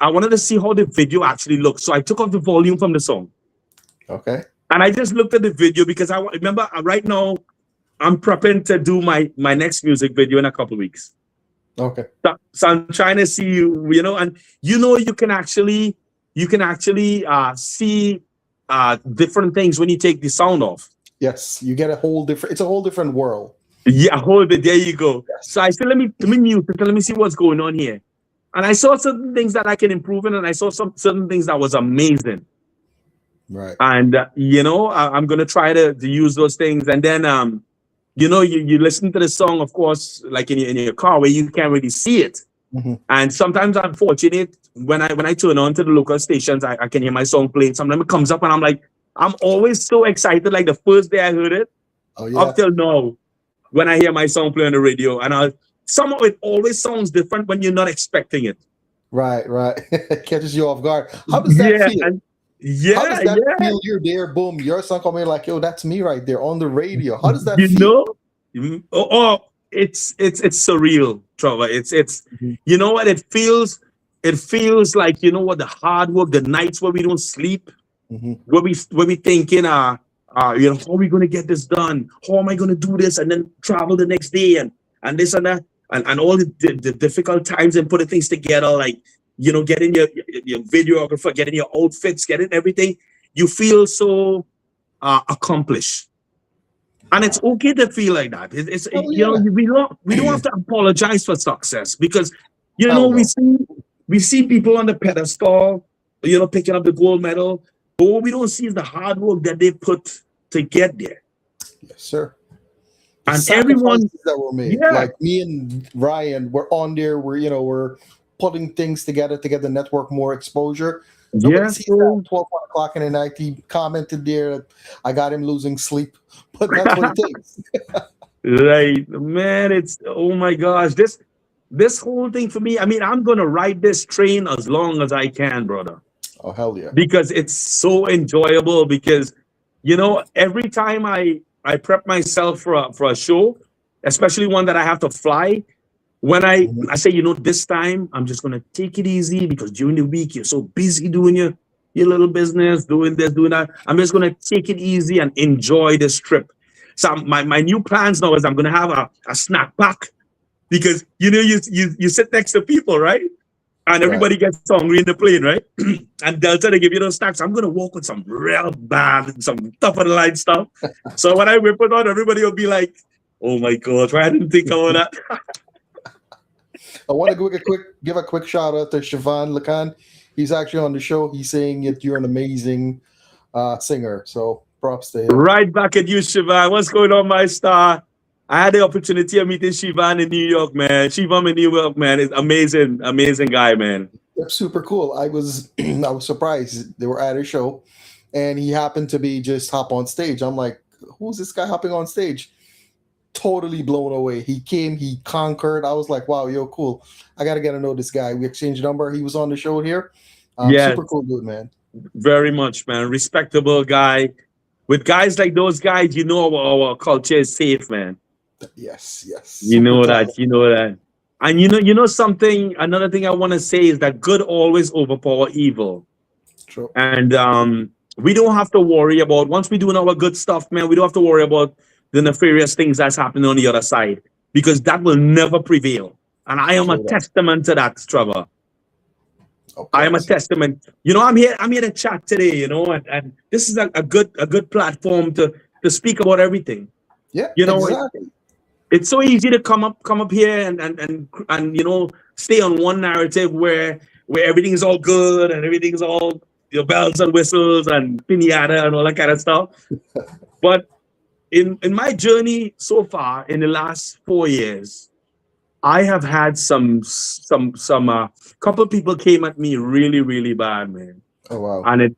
wanted to see how the video actually looked. So I took off the volume from the song. Okay. And I just looked at the video because I remember right now, I'm prepping to do my next music video in a couple of weeks. Okay. So I'm trying to see you know, and you can actually see different things when you take the sound off. Yes, you get it's a whole different world. Yeah, there you go. Yes. So I said, let me mute it, let me see what's going on here. And I saw certain things that I can improve in, and I saw certain things that was amazing. Right. And you know, I'm gonna try to use those things, and then you know, you listen to the song, of course, like in your car where you can't really see it. Mm-hmm. And sometimes I'm fortunate when I turn on to the local stations, I can hear my song played. Sometimes it comes up and I'm like, I'm always so excited. Like the first day I heard it, up till now, when I hear my song play on the radio, and somehow it always sounds different when you're not expecting it. Right. Catches you off guard. How does that feel? How does that feel? You're there, boom, your song coming in like, yo, that's me right there on the radio. How does that feel? You know, it's surreal, Trevor. It's mm-hmm. You know what? It feels like, you know what, the hard work, the nights where we don't sleep, mm-hmm. where we thinking, you know, how are we gonna get this done? How am I gonna do this? And then travel the next day and this and that, and all the difficult times and putting things together, like, you know, getting your videographer, getting your outfits, getting everything. You feel so accomplished, and it's okay to feel like that. You know, we don't have to apologize for success, because you know we see people on the pedestal, you know, picking up the gold medal, but what we don't see is the hard work that they put to get there. Yes, sir. And everyone that were made, like me and Ryan, we're on there. We're putting things together to get the network more exposure. Nobody sees that at 12 o'clock in the night. He commented there that I got him losing sleep, but that's what it takes. Right, man. It's, oh my gosh, this whole thing for me. I mean, I'm gonna ride this train as long as I can, brother. Oh, hell yeah! Because it's so enjoyable. Because, you know, every time I prep myself for a show, especially one that I have to fly. When I say, you know, this time I'm just gonna take it easy, because during the week you're so busy doing your little business, doing this, doing that. I'm just gonna take it easy and enjoy this trip. So my new plans now is I'm gonna have a snack pack, because you know you sit next to people, right? And everybody gets hungry in the plane, right? And Delta, they give you those snacks. I'm gonna walk with some real bad, some top of the line stuff. So when I whip it on, everybody will be like, "Oh my God, why I didn't think about that." I want to give a quick shout out to Siobhan Lacan. He's actually on the show. He's saying that you're an amazing singer. So props to him. Right back at you, Siobhan. What's going on, my star? I had the opportunity of meeting Siobhan in New York, man. Siobhan in New York, man, is amazing guy, man. That's super cool. I was surprised. They were at a show, and he happened to be just hop on stage. I'm like, who's this guy hopping on stage? Totally blown away. He came, he conquered. I was like, wow, yo, cool. I got to get to know this guy. We exchanged number. He was on the show here. Super cool dude, man. Very much, man. Respectable guy. With guys like those guys, you know our culture is safe, man. Yes. You know that. And something, another thing I want to say is that good always overpower evil. True. And we don't have to worry about, once we doing our good stuff, man, we don't have to worry about the nefarious things that's happening on the other side, because that will never prevail. And I am a testament to that, Trevor. I am a testament. I'm here to chat today, and this is a good platform to speak about everything. Yeah, exactly. It's so easy to come up here and stay on one narrative where everything's all good and everything's all bells and whistles and piñata and all that kind of stuff. But in my journey so far, in the last 4 years, I have had some couple people came at me really, really bad, man. Oh wow! And it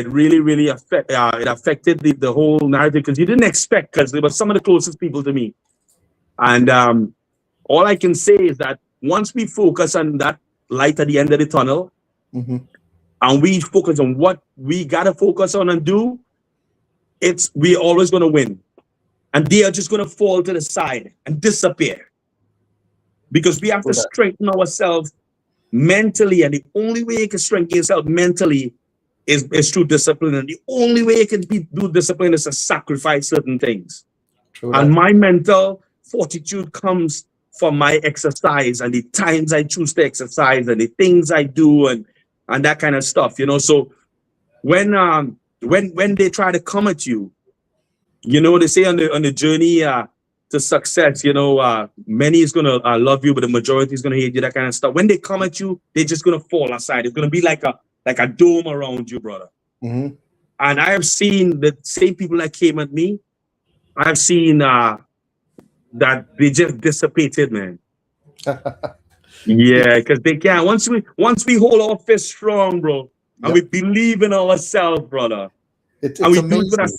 really affected the whole narrative, because you didn't expect, because they were some of the closest people to me. And all I can say is that once we focus on that light at the end of the tunnel, and we focus on what we gotta focus on and do, we're always gonna win. And they are just gonna fall to the side and disappear. Because we have to strengthen ourselves mentally, and the only way you can strengthen yourself mentally is through discipline. And the only way you can do discipline is to sacrifice certain things. And my mental fortitude comes from my exercise and the times I choose to exercise and the things I do and that kind of stuff. So when they try to come at you, they say on the journey to success, many is gonna love you, but the majority is gonna hate you, that kind of stuff. When they come at you, they're just gonna fall aside. It's gonna be like a dome around you, brother. And I have seen the same people that came at me. I've seen that they just dissipated, man. Yeah, because they can't. Once we hold our fist strong, bro, and we believe in ourselves, brother, it's and we amazing. do it,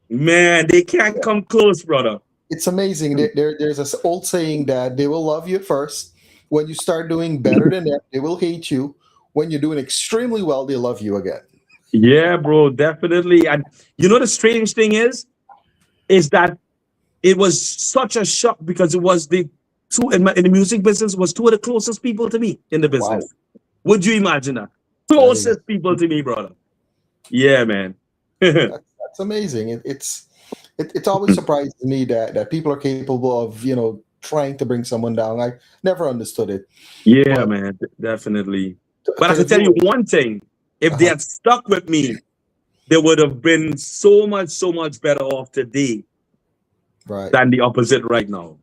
man, they can't come close, brother. It's amazing. There's this old saying that they will love you at first. When you start doing better than that, they will hate you. When you're doing extremely well, they love you again. Yeah, bro, definitely. And the strange thing is that it was such a shock, because it was the two in the music business was two of the closest people to me in the business. Wow. Would you imagine that? Closest people to me, brother. Yeah, man. That's amazing. It's always surprises me that people are capable of, trying to bring someone down. I never understood it. Yeah, man, definitely. But I can tell you one thing. If they had stuck with me, they would have been so much better off today than the opposite right now.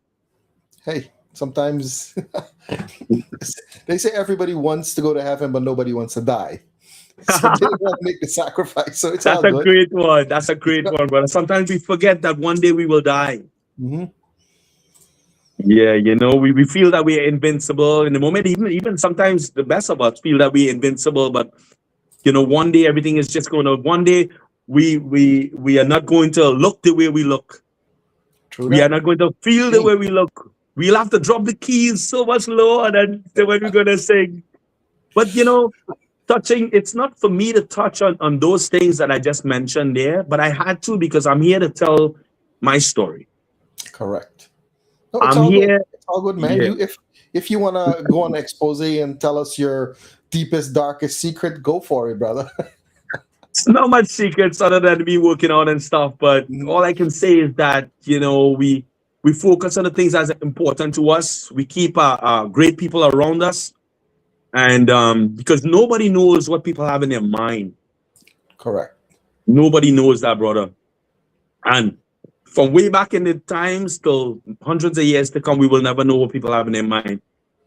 Hey, sometimes they say everybody wants to go to heaven, but nobody wants to die. So they won't make the sacrifice. So it's That's a great one. That's a great one, brother. Sometimes we forget that one day we will die. Yeah, we feel that we are invincible in the moment. Even sometimes the best of us feel that we are invincible, but one day everything is just going to. One day we are not going to look the way we look. We are not going to feel the way we look. We'll have to drop the keys so much lower than when we're going to sing. But touching, it's not for me to touch on those things that I just mentioned there, but I had to, because I'm here to tell my story. Correct. No, I'm here. It's all good, man. Yeah. If you want to go on expose and tell us your deepest, darkest secret, go for it, brother. It's not much secrets other than me working on and stuff, but all I can say is that, we focus on the things that are important to us. We keep great people around us. And because nobody knows what people have in their mind. Correct. Nobody knows that, brother. And from way back in the times till hundreds of years to come, we will never know what people have in their mind.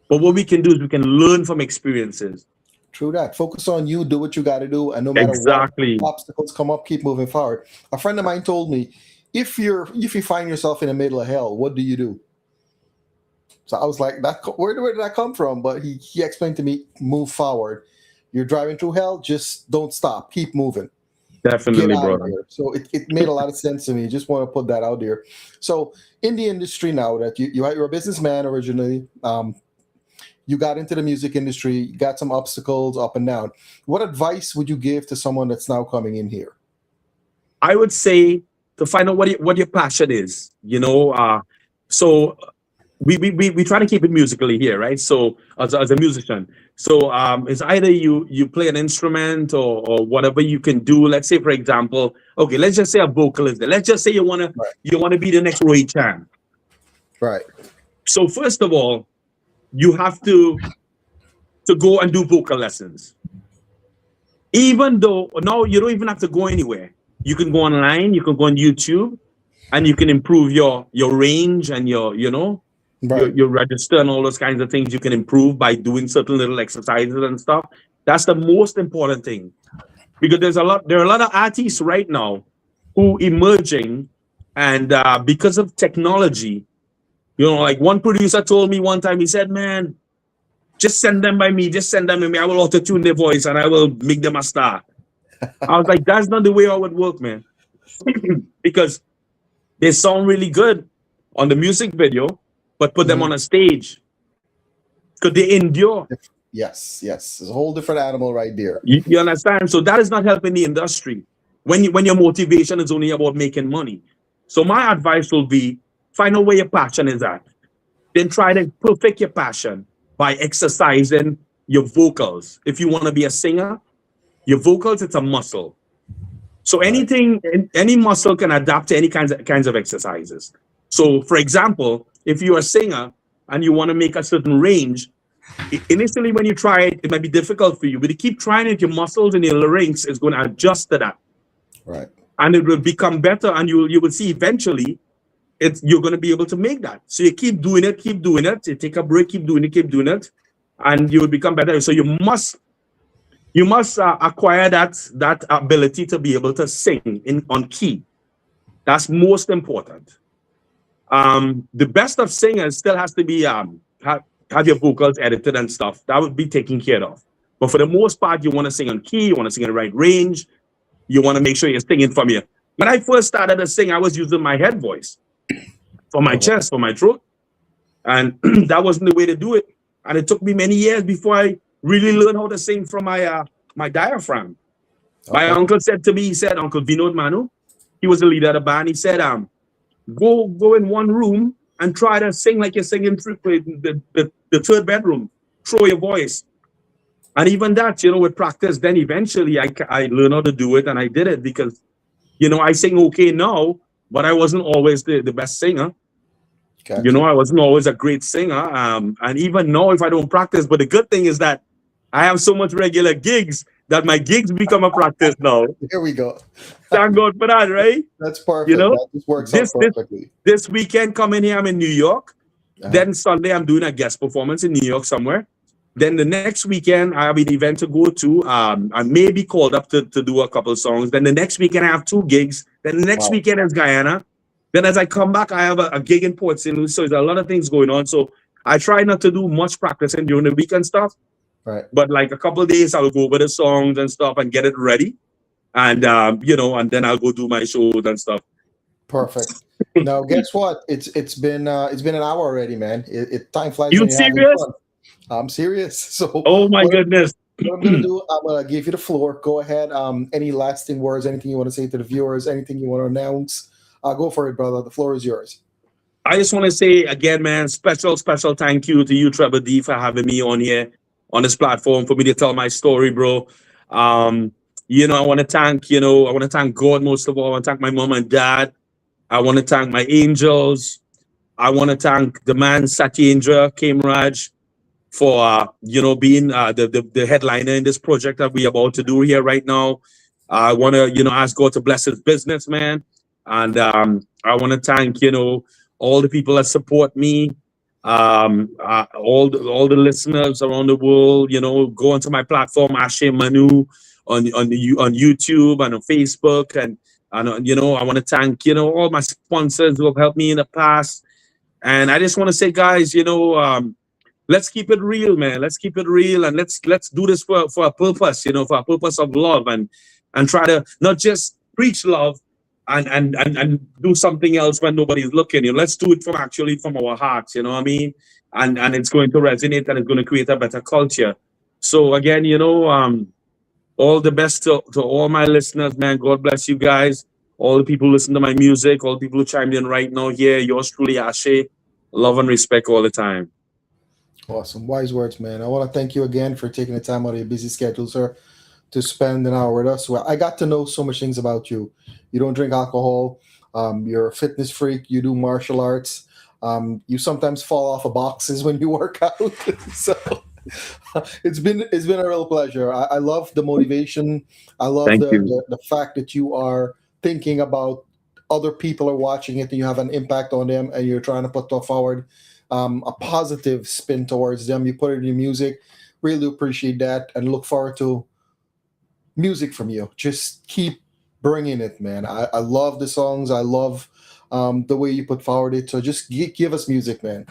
But what we can do is we can learn from experiences. True that. Focus on you, do what you got to do, and no matter what obstacles come up, keep moving forward. A friend of mine told me, if you find yourself in the middle of hell, what do you do? So I was like, where did that come from? But he explained to me, move forward. You're driving through hell, just don't stop. Keep moving. Definitely, brother. So it made a lot of sense to me. Just want to put that out there. So in the industry now, that you're a businessman originally, you got into the music industry, you got some obstacles up and down. What advice would you give to someone that's now coming in here? I would say to find out what your passion is. So we try to keep it musically here, right? So as a musician, so it's either you play an instrument or whatever you can do. Let's say, for example, okay, let's just say a vocalist. Let's just say you wanna be the next Roy Chan. Right. So first of all, you have to go and do vocal lessons. Even though now you don't even have to go anywhere. You can go online, you can go on YouTube, and you can improve your range and your register and all those kinds of things. You can improve by doing certain little exercises and stuff. That's the most important thing, because there are a lot of artists right now who emerging, and because of technology, like one producer told me one time, he said, man, just send them by me. Just send them to me. I will auto-tune their voice and I will make them a star. I was like, that's not the way I would work, man. Because they sound really good on the music video, but put them on a stage. Could they endure? Yes. It's a whole different animal right there. You understand? So that is not helping the industry when your motivation is only about making money. So my advice will be, find out where your passion is at. Then try to perfect your passion by exercising your vocals. If you want to be a singer, your vocals, it's a muscle. So any muscle can adapt to any kinds of exercises. So for example, if you're a singer and you want to make a certain range, initially when you try it, it might be difficult for you, but you keep trying it, your muscles and your larynx is going to adjust to that. Right. And it will become better, and you will see eventually you're going to be able to make that. So you keep doing it. You take a break, keep doing it, and you will become better. So you must acquire that ability to be able to sing on key. That's most important. The best of singers still has to be have your vocals edited and stuff. That would be taken care of. But for the most part, you want to sing on key. You want to sing in the right range. You want to make sure you're singing from here. When I first started to sing, I was using my head voice for my chest, for my throat. And that wasn't the way to do it. And it took me many years before I really learned how to sing from my diaphragm. Okay. My uncle said to me, he said, Uncle Vinod Manu, he was the leader of the band. He said, go in one room and try to sing like you're singing the third bedroom. Throw your voice. And even that, with practice, then eventually I learned how to do it, and I did it because, I sing okay now, but I wasn't always the best singer. Gotcha. I wasn't always a great singer. And even now, if I don't practice, but the good thing is that I have so much regular gigs that my gigs become a practice now. Here we go. Thank God for that, right? That's perfect. That just works out perfectly. This weekend coming here, I'm in New York. Then Sunday, I'm doing a guest performance in New York somewhere. Then the next weekend, I have an event to go to. I may be called up to do a couple of songs. Then the next weekend, I have 2 gigs. Then the next weekend is Guyana. Then as I come back, I have a gig in Port St. Louis. So there's a lot of things going on. So I try not to do much practicing during the week and stuff. Right. But like a couple of days, I'll go over the songs and stuff and get it ready. And, and then I'll go do my shows and stuff. Perfect. Now, guess what? It's been an hour already, man. Time flies. You serious? I'm serious. So, oh my goodness. What I'm gonna do, I'm gonna give you the floor. Go ahead. Any lasting words? Anything you want to say to the viewers? Anything you want to announce? Go for it, brother. The floor is yours. I just want to say again, man, special thank you to you, Trevor D, for having me on here on this platform for me to tell my story, bro. I want to thank God most of all. I want to thank my mom and dad. I want to thank my angels. I want to thank the man Satyendra Kemraj for being the headliner in this project that we're about to do here right now. I want to ask God to bless his business, man, and I want to thank all the people that support me, all the listeners around the world. Go onto my platform Ashe Manu on YouTube and on Facebook, and I want to thank all my sponsors who have helped me in the past. And I just want to say, guys, let's keep it real, man. Let's keep it real, and let's do this for a purpose, for a purpose of love, and try to not just preach love and do something else when nobody's looking. Let's do it from our hearts, you know what I mean? And it's going to resonate, and it's going to create a better culture. So again, all the best to all my listeners, man. God bless you guys. All the people who listen to my music, all the people who chimed in right now here, yours truly, Ashe. love and respect all the time. Awesome. Wise words, man. I want to thank you again for taking the time out of your busy schedule, sir, to spend an hour with us. Well, I got to know so much things about you. You don't drink alcohol. You're a fitness freak. You do martial arts. You sometimes fall off of boxes when you work out. So it's been a real pleasure. I love the motivation. I love Thank you. the fact that you are thinking about other people are watching it and you have an impact on them and you're trying to put forward a positive spin towards them. You put it in your music. Really appreciate that and look forward to music from you. Just keep bringing it, man. I love the songs. I love the way you put forward it. So just give us music, man.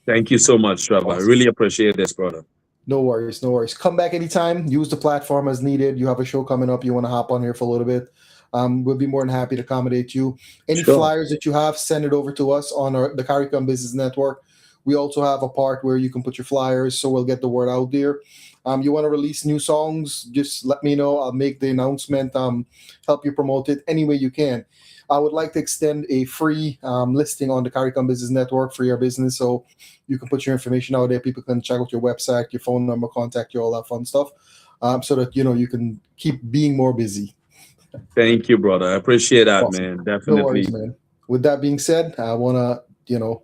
Thank you so much, Trevor. Awesome. I really appreciate this, brother. No worries, no worries. Come back anytime. Use the platform as needed. You have a show coming up. You want to hop on here for a little bit. We'll be more than happy to accommodate you. Any Sure. flyers that you have, send it over to us on the CARICOM Business Network. We also have a part where you can put your flyers, so we'll get the word out there. You want to release new songs, just let me know. I'll make the announcement, help you promote it any way you can. I would like to extend a free listing on the CARICOM Business Network for your business, so you can put your information out there. People can check out your website, your phone number, contact you, all that fun stuff, so that you can keep being more busy. Thank you, brother. I appreciate that, Awesome. man. Definitely. No worries, man. With that being said, I want to,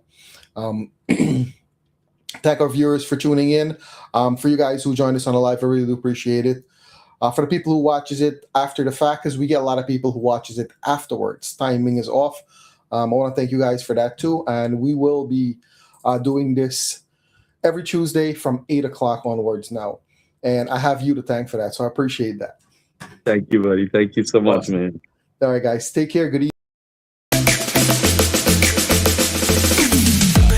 thank our viewers for tuning in. For you guys who joined us on the live, I really do appreciate it. For the people who watches it after the fact, because we get a lot of people who watches it afterwards. Timing is off. I want to thank you guys for that too. And we will be doing this every Tuesday from 8 o'clock onwards now. And I have you to thank for that. So I appreciate that. Thank you, buddy. Thank you so much, Awesome. man. All right, guys. Take care. Good evening.